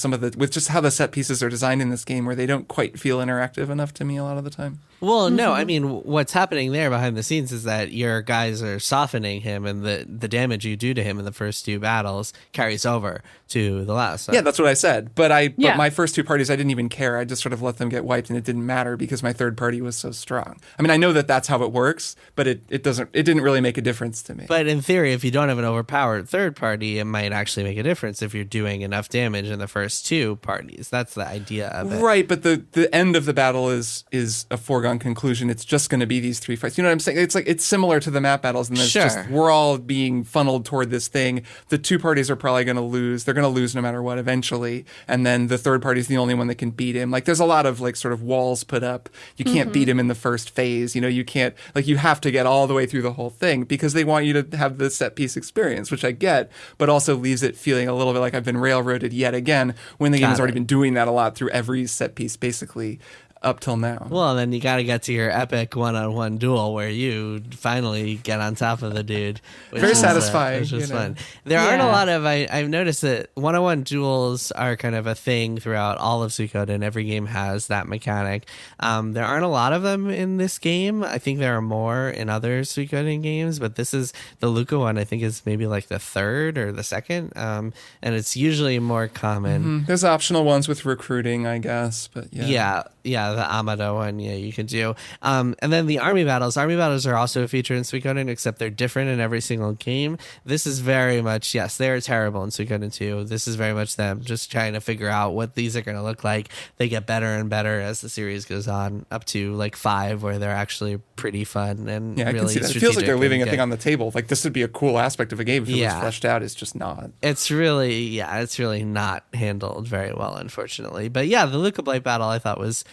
just how the set pieces are designed in this game, where they don't quite feel interactive enough to me a lot of the time. Well, no, I mean, what's happening there behind the scenes is that your guys are softening him, and the damage you do to him in the first 2 battles carries over to the last. Yeah, that's what I said. But my first 2 parties, I didn't even care. I just sort of let them get wiped, and it didn't matter because my third party was so strong. I mean, I know that that's how it works, but it didn't really make a difference to me. But in theory, if you don't have an overpowered third party, it might actually make a difference. difference if you're doing enough damage in the first two parties. That's the idea of it. Right, but the end of the battle is a foregone conclusion. It's just going to be these three fights. You know what I'm saying? It's similar to the map battles, and it's just we're all being funneled toward this thing. The two parties are probably going to lose. They're going to lose no matter what eventually, and then the third party is the only one that can beat him. Like there's a lot of like sort of walls put up. You can't beat him in the first phase. You know, you can't, like, you have to get all the way through the whole thing because they want you to have the set piece experience, which I get, but also leaves it feeling a little bit like I've been railroaded yet again when the game has already been doing that a lot through every set piece basically up till now. Well, then you got to get to your epic one-on-one duel where you finally get on top of the dude. Very satisfying. Which is fun. There aren't a lot of, I've noticed that one-on-one duels are kind of a thing throughout all of Suikoden. Every game has that mechanic. There aren't a lot of them in this game. I think there are more in other Suikoden games, but this is the Luca one. I think is maybe like the third or the second, and it's usually more common. There's optional ones with recruiting, I guess, but Yeah, the Amado one, you can do. And then the army battles. Army battles are also a feature in Suikoden, except they're different in every single game. This is very much, yes, they are terrible in Suikoden 2. This is very much them just trying to figure out what these are going to look like. They get better and better as the series goes on, up to like 5, where they're actually pretty fun and really I can see that. It feels like they're leaving a thing on the table. Like this would be a cool aspect of a game if it was fleshed out. It's just not. It's really not handled very well, unfortunately. But yeah, the Luca Blight battle I thought was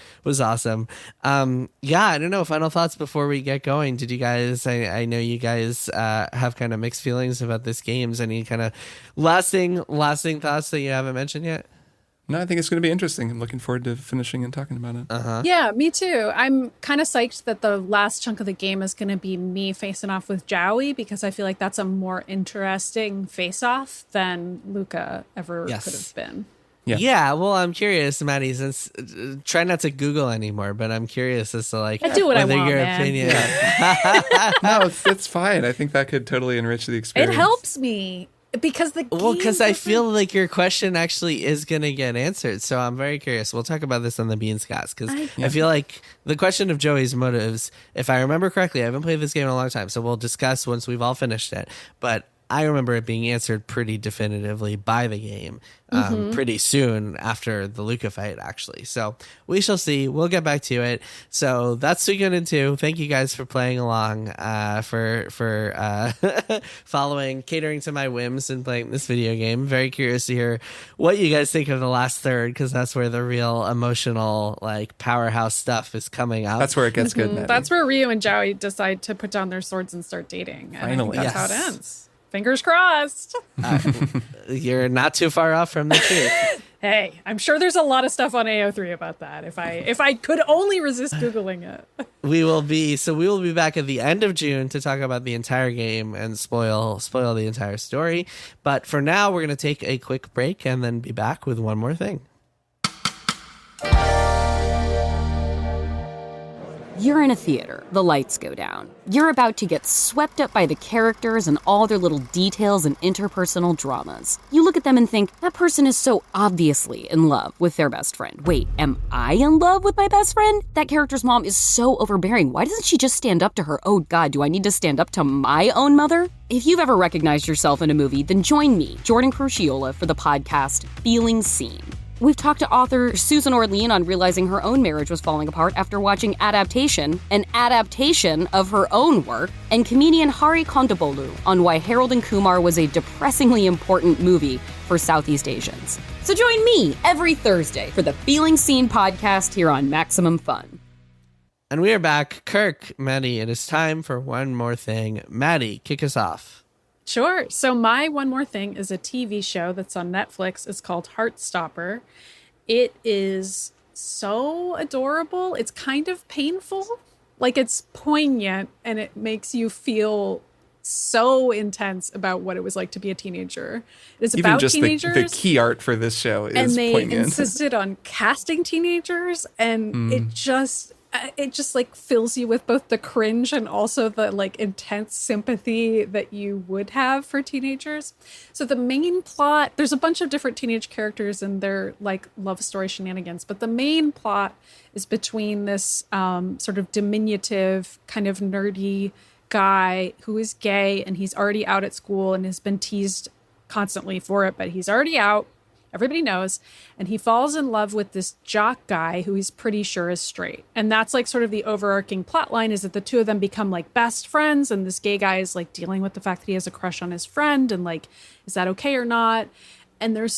awesome. I don't know, final thoughts before we get going. Did you guys, I know you guys have kind of mixed feelings about this game. Any kind of lasting thoughts that you haven't mentioned yet? No, I think it's going to be interesting. I'm looking forward to finishing and talking about it. Yeah, me too. I'm kind of psyched that the last chunk of the game is going to be me facing off with Jowie, because I feel like that's a more interesting face-off than Luca ever could have been. Yeah, well, I'm curious, Maddy, since try not to Google anymore, but I'm curious as to like I do what I want, your man. opinion. No, it's fine. I think that could totally enrich the experience. It helps me because because I feel like your question actually is going to get answered. So I'm very curious. We'll talk about this on the Bean Scots, because I feel like the question of Joey's motives, if I remember correctly, I haven't played this game in a long time, so we'll discuss once we've all finished it. But I remember it being answered pretty definitively by the game pretty soon after the Luca fight, actually. So we shall see. We'll get back to it. So that's Suikoden 2. Thank you guys for playing along, for following, catering to my whims and playing this video game. Very curious to hear what you guys think of the last third, because that's where the real emotional, like, powerhouse stuff is coming out. That's where it gets good, Maddy. That's where Ryu and Jowie decide to put down their swords and start dating. And Finally. I think that's how it ends. Fingers crossed. You're not too far off from the truth. Hey, I'm sure there's a lot of stuff on AO3 about that. If I could only resist Googling it. We will be back at the end of June to talk about the entire game and spoil the entire story. But for now, we're going to take a quick break and then be back with one more thing. You're in a theater. The lights go down. You're about to get swept up by the characters and all their little details and interpersonal dramas. You look at them and think, that person is so obviously in love with their best friend. Wait, am I in love with my best friend? That character's mom is so overbearing. Why doesn't she just stand up to her? Oh God, do I need to stand up to my own mother? If you've ever recognized yourself in a movie, then join me, Jordan Crucchiola, for the podcast Feeling Seen. We've talked to author Susan Orlean on realizing her own marriage was falling apart after watching Adaptation, an adaptation of her own work, and comedian Hari Kondabolu on why Harold and Kumar was a depressingly important movie for Southeast Asians. So join me every Thursday for the Feeling Seen podcast here on Maximum Fun. And we are back. Kirk, Maddy, it is time for one more thing. Maddy, kick us off. Sure. So my one more thing is a TV show that's on Netflix. It's called Heartstopper. It is so adorable. It's kind of painful. Like, it's poignant, and it makes you feel so intense about what it was like to be a teenager. It is Even about just teenagers. The key art for this show is and they poignant. insisted on casting teenagers, and it just like fills you with both the cringe and also the like intense sympathy that you would have for teenagers. So the main plot, there's a bunch of different teenage characters and their like love story shenanigans, but the main plot is between this sort of diminutive, kind of nerdy guy who is gay, and he's already out at school and has been teased constantly for it, but he's already out. Everybody knows. And he falls in love with this jock guy who he's pretty sure is straight. And that's like sort of the overarching plot line, is that the two of them become like best friends. And this gay guy is like dealing with the fact that he has a crush on his friend. And like, is that okay or not? And it's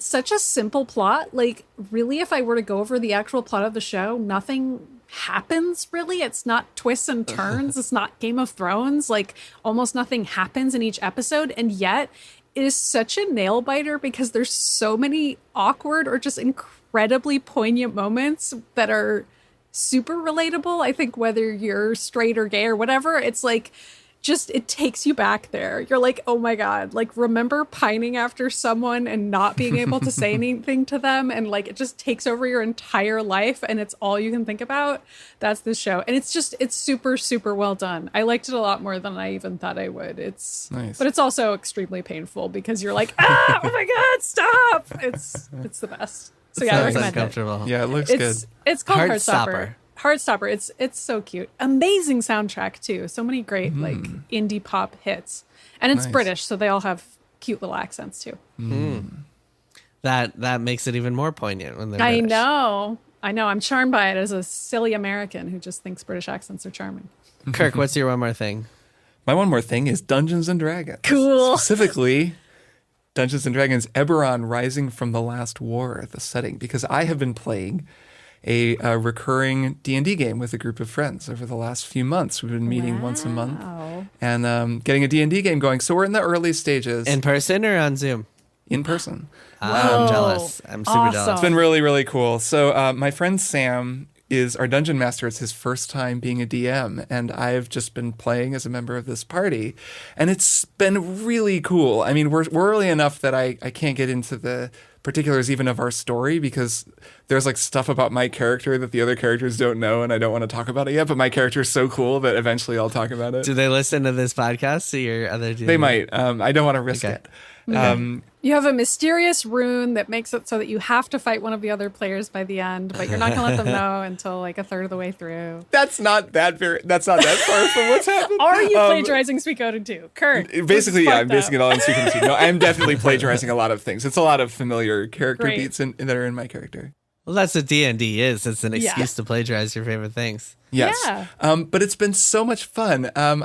such a simple plot. Like, really, if I were to go over the actual plot of the show, nothing happens really. It's not twists and turns. It's not Game of Thrones. Like, almost nothing happens in each episode. And yet it is such a nail biter because there's so many awkward or just incredibly poignant moments that are super relatable. I think whether you're straight or gay or whatever, it's like, just, it takes you back there. You're like, oh my God, like, remember pining after someone and not being able to say anything to them, and like it just takes over your entire life and it's all you can think about. That's this show. And it's super, super well done. I liked it a lot more than I even thought I would. It's nice. But it's also extremely painful because you're like, oh my God, stop. It's the best. So yeah, I recommend it. Yeah, it looks good. It's called Heartstopper. Heartstopper. It's so cute. Amazing soundtrack too. So many great like indie pop hits. And it's British, so they all have cute little accents too. That makes it even more poignant when they're British. I know. I'm charmed by it as a silly American who just thinks British accents are charming. Kirk, what's your one more thing? My one more thing is Dungeons and Dragons. Cool. Specifically, Dungeons and Dragons Eberron Rising from the Last War, the setting, because I have been playing a recurring D&D game with a group of friends over the last few months. We've been meeting once a month and getting a D&D game going. So we're in the early stages. In person or on Zoom? In person. I'm jealous. I'm super jealous. It's been really, really cool. So my friend Sam is our dungeon master. It's his first time being a DM, and I've just been playing as a member of this party, and it's been really cool. I mean, we're early enough that I can't get into the particulars even of our story because there's like stuff about my character that the other characters don't know, and I don't want to talk about it yet, but my character is so cool that eventually I'll talk about it. Do they listen to this podcast? To your other They might. I don't want to risk it. You have a mysterious rune that makes it so that you have to fight one of the other players by the end, but you're not going to let them know until like a third of the way through. That's not that far from what's happened. Are you plagiarizing Suikoden II? Kirk. Basically, yeah, I'm basing it all on Suikoden II. No, I'm definitely plagiarizing a lot of things. It's a lot of familiar character beats that are in my character. Well, that's what D&D is. It's an excuse to plagiarize your favorite things. Yes. Yeah. But it's been so much fun. And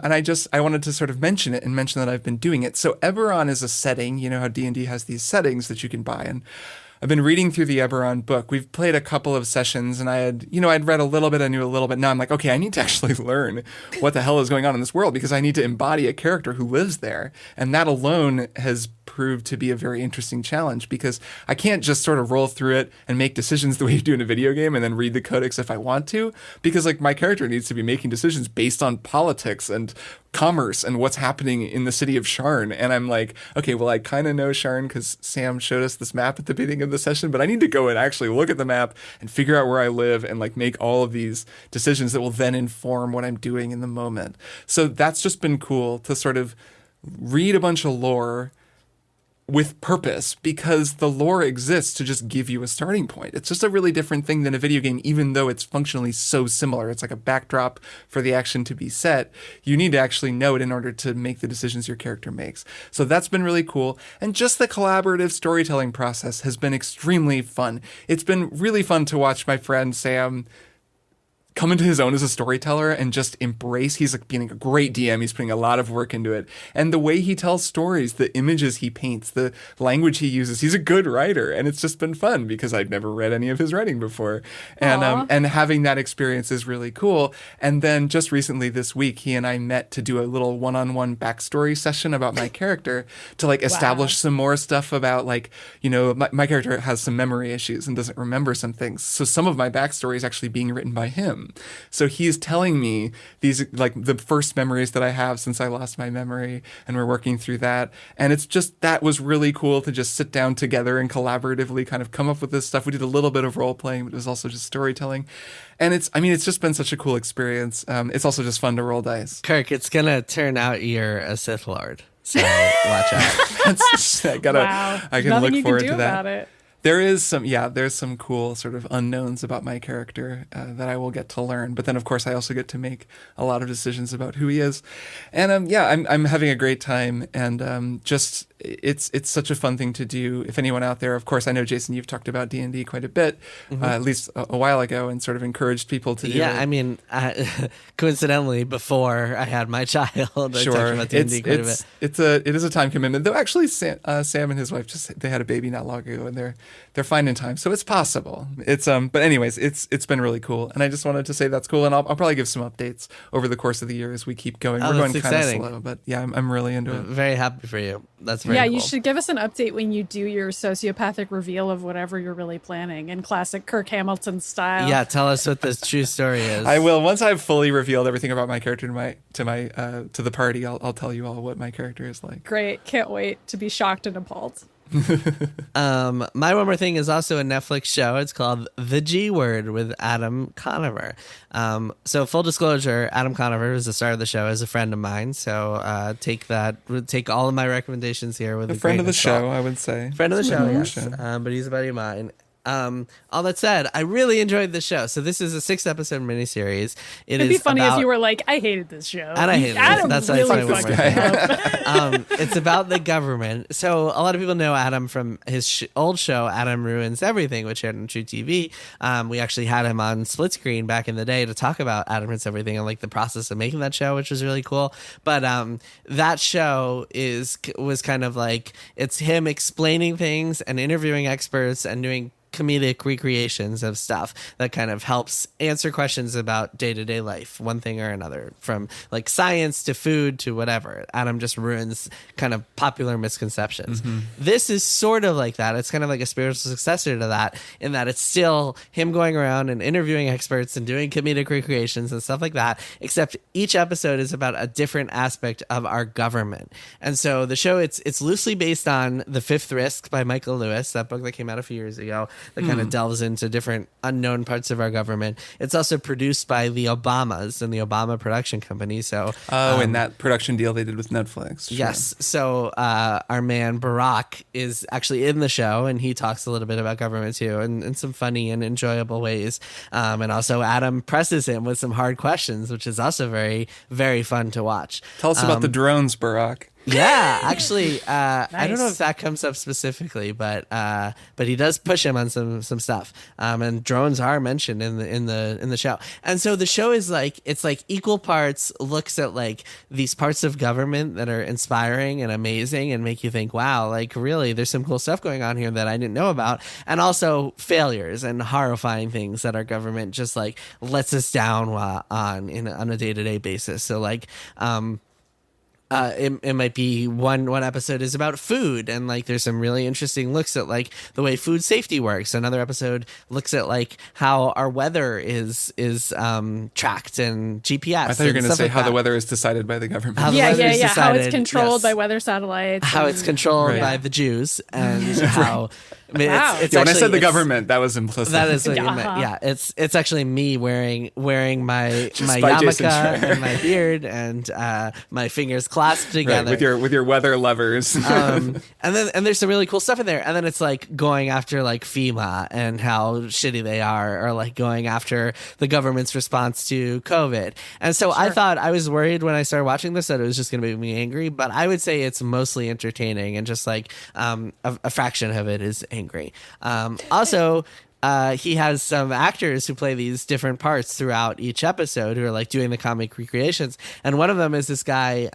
I wanted to sort of mention it and mention that I've been doing it. So Eberron is a setting. You know how D&D has these settings that you can buy. And I've been reading through the Eberron book. We've played a couple of sessions and I'd read a little bit, I knew a little bit. Now I'm like, okay, I need to actually learn what the hell is going on in this world because I need to embody a character who lives there. And that alone has proved to be a very interesting challenge because I can't just sort of roll through it and make decisions the way you do in a video game and then read the codex if I want to, because like my character needs to be making decisions based on politics and commerce and what's happening in the city of Sharn. And I'm like, okay, well, I kind of know Sharn because Sam showed us this map at the beginning of the session, but I need to go and actually look at the map and figure out where I live and like make all of these decisions that will then inform what I'm doing in the moment. So that's just been cool to sort of read a bunch of lore with purpose because the lore exists to just give you a starting point. It's just a really different thing than a video game, even though it's functionally so similar. It's like a backdrop for the action to be set. You need to actually know it in order to make the decisions your character makes. So that's been really cool. And just the collaborative storytelling process has been extremely fun. It's been really fun to watch my friend Sam come into his own as a storyteller and just embrace. He's like being a great DM. He's putting a lot of work into it. And the way he tells stories, the images he paints, the language he uses, he's a good writer. And it's just been fun because I'd never read any of his writing before. And having that experience is really cool. And then just recently this week, he and I met to do a little one-on-one backstory session about my character to like establish some more stuff about like, you know, my character has some memory issues and doesn't remember some things. So some of my backstory is actually being written by him. So he's telling me these, like the first memories that I have since I lost my memory, and we're working through that. And it's just, that was really cool to just sit down together and collaboratively kind of come up with this stuff. We did a little bit of role playing, but it was also just storytelling. And it's just been such a cool experience. It's also just fun to roll dice. Kirk, it's going to turn out you're a Sith Lord. So watch out. I can look forward to that. there's some cool sort of unknowns about my character that I will get to learn. But then, of course, I also get to make a lot of decisions about who he is. And I'm having a great time. And just it's such a fun thing to do. If anyone out there, of course, I know, Jason, you've talked about D&D quite a bit, at least a while ago, and sort of encouraged people to do it. Yeah, I mean, coincidentally, before I had my child, I talked about D&D quite a bit. It is a time commitment. Though actually, Sam and his wife they had a baby not long ago, and they're fine in time, so it's possible. But anyways, it's been really cool, and I just wanted to say that's cool, and I'll probably give some updates over the course of the year as we keep going. We're going kind of slow, but yeah, I'm really into it. Very happy for you. That's very cool. You should give us an update when you do your sociopathic reveal of whatever you're really planning in classic Kirk Hamilton style. Yeah, tell us what this true story is. I will. Once I've fully revealed everything about my character to the party, I'll tell you all what my character is like. Great. Can't wait to be shocked and appalled. My one more thing is also a Netflix show. It's called The G Word with Adam Conover. So full disclosure, Adam Conover is the star of the show, is a friend of mine. So take all of my recommendations here with a friend of the show, I would say. Friend of the show, yes. But he's a buddy of mine. All that said, I really enjoyed the show. So this is a 6-episode miniseries. It'd be funny if you were like, I hated this show. And I hated it. That's really why it's about the government. So a lot of people know Adam from his old show, Adam Ruins Everything, which aired on True TV. We actually had him on Split Screen back in the day to talk about Adam Ruins Everything and like the process of making that show, which was really cool. But that show was kind of like, it's him explaining things and interviewing experts and doing comedic recreations of stuff that kind of helps answer questions about day-to-day life, one thing or another, from like science to food to whatever. Adam just ruins kind of popular misconceptions. This is sort of like that. It's kind of like a spiritual successor to that, in that it's still him going around and interviewing experts and doing comedic recreations and stuff like that, except each episode is about a different aspect of our government. And so the show, it's loosely based on The Fifth Risk by Michael Lewis, that book that came out a few years ago, that kind of delves into different unknown parts of our government. It's also produced by the Obamas and the Obama production company. So, and that production deal they did with Netflix. Sure. Yes. So our man Barack is actually in the show, and he talks a little bit about government too, in some funny and enjoyable ways. And also Adam presses him with some hard questions, which is also very, very fun to watch. Tell us about the drones, Barack. Yeah, actually, nice. I don't know if that comes up specifically, but he does push him on some stuff. And drones are mentioned in the show. And so the show is like, it's like equal parts looks at like these parts of government that are inspiring and amazing and make you think, wow, like really there's some cool stuff going on here that I didn't know about. And also failures and horrifying things that our government just like lets us down on a day-to-day basis. So like, it might be one episode is about food, and like there's some really interesting looks at like the way food safety works. Another episode looks at like how our weather is tracked and GPS. I thought you were going to say how the weather is decided by the government. How it's controlled by weather satellites. How it's controlled by the Jews, and how. I mean, wow. it's when I said the government, that was implicit. That is what you meant. Yeah, it's actually me wearing my yarmulke and my beard and my fingers clasped together, right, with your weather levers. and there's some really cool stuff in there. And then it's like going after like FEMA and how shitty they are, or like going after the government's response to COVID. And so I thought, I was worried when I started watching this that it was just going to make me angry, but I would say it's mostly entertaining, and just like a fraction of it is angry. Also, he has some actors who play these different parts throughout each episode who are like doing the comic recreations. And one of them is this guy,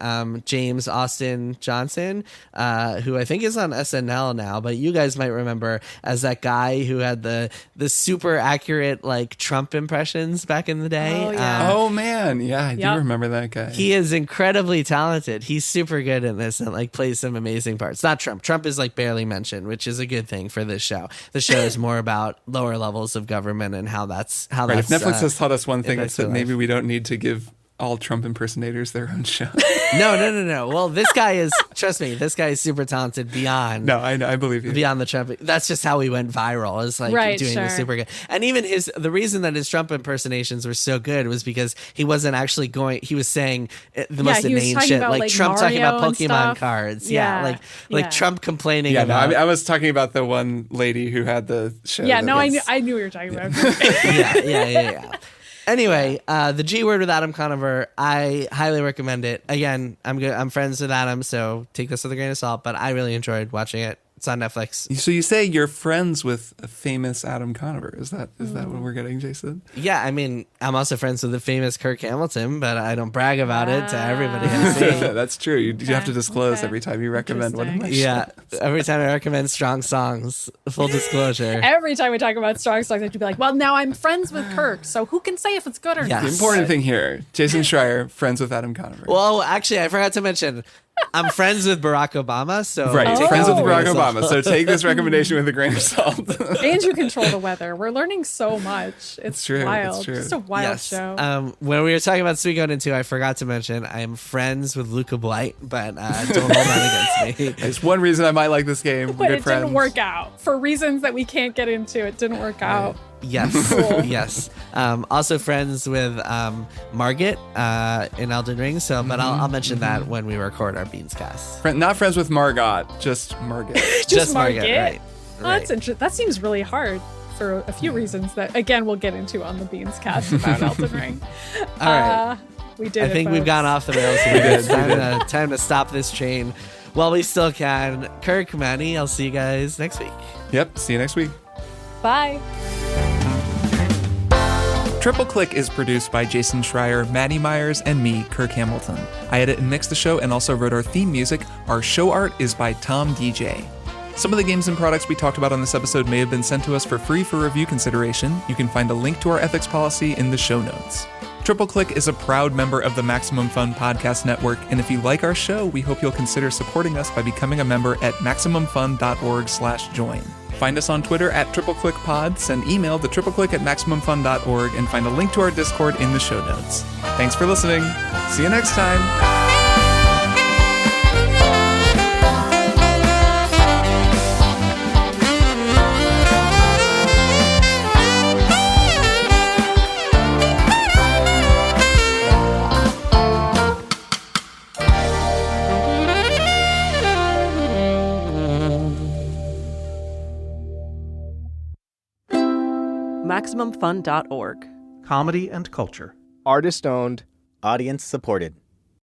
James Austin Johnson, who I think is on SNL now, but you guys might remember as that guy who had the super accurate like Trump impressions back in the day. Oh, yeah. Oh man. Yeah, I do remember that guy. He is incredibly talented. He's super good in this and like plays some amazing parts. Not Trump. Trump is like barely mentioned, which is a good thing for this show. The show is more about lower levels of government and how that's If Netflix has taught us one thing, it's that maybe we don't need to give all Trump impersonators their own show? No. Well, this guy is, trust me, this guy is super talented beyond. No, I believe you. Beyond the Trump. That's just how he went viral. Is like doing this super good. And even the reason that his Trump impersonations were so good was because he wasn't actually he was saying the most inane shit. Like Trump Mario talking about Pokemon stuff. cards. Yeah. Like Trump complaining about. No, I was talking about the one lady who had the show. Yeah, no, I knew what you were talking about. Yeah. Anyway, the G Word with Adam Conover, I highly recommend it. Again, I'm friends with Adam, so take this with a grain of salt, but I really enjoyed watching it. It's on Netflix. So you say you're friends with a famous Adam Conover. Is that what we're getting, Jason? Yeah, I mean, I'm also friends with the famous Kirk Hamilton, but I don't brag about it to everybody I see. That's true. You have to disclose every time you recommend one of my shows. Yeah, every time I recommend strong songs, full disclosure. Every time we talk about strong songs, I have to be like, well, now I'm friends with Kirk, so who can say if it's good or not? The important thing here, Jason Schreier, friends with Adam Conover. Well, actually, I forgot to mention, I'm friends with Barack Obama, so friends with Barack Obama. So take this recommendation with a grain of salt. And you control the weather. We're learning so much. It's true. wild. It's true. Just a wild show. When we were talking about Suikoden II, I forgot to mention I am friends with Luca Blight, but don't hold that against me. There's one reason I might like this game. But it didn't work out for reasons that we can't get into. It didn't work out. Yes, yes. Also friends with Margit in Elden Ring. So, but I'll mention that when we record our Beans cast. Not friends with Margot, just Margit. just Margit, right? Oh, that's interesting. That seems really hard for a few reasons that again we'll get into on the Beans cast about Elden Ring. All right, we did. I think we've gone off the rails here. It's time to stop this train while we still can. Kirk, Maddy, I'll see you guys next week. Yep. See you next week. Bye. Triple Click is produced by Jason Schreier, Maddy Myers, and me, Kirk Hamilton. I edit and mix the show and also wrote our theme music. Our show art is by Tom DJ. Some of the games and products we talked about on this episode may have been sent to us for free for review consideration. You can find a link to our ethics policy in the show notes. Triple Click is a proud member of the Maximum Fun Podcast Network, and if you like our show, we hope you'll consider supporting us by becoming a member at MaximumFun.org/join. Find us on Twitter at TripleClickPod, send email to tripleclick@MaximumFun.org, and find a link to our Discord in the show notes. Thanks for listening. See you next time. MaximumFun.org. Comedy and culture. Artist owned, audience supported.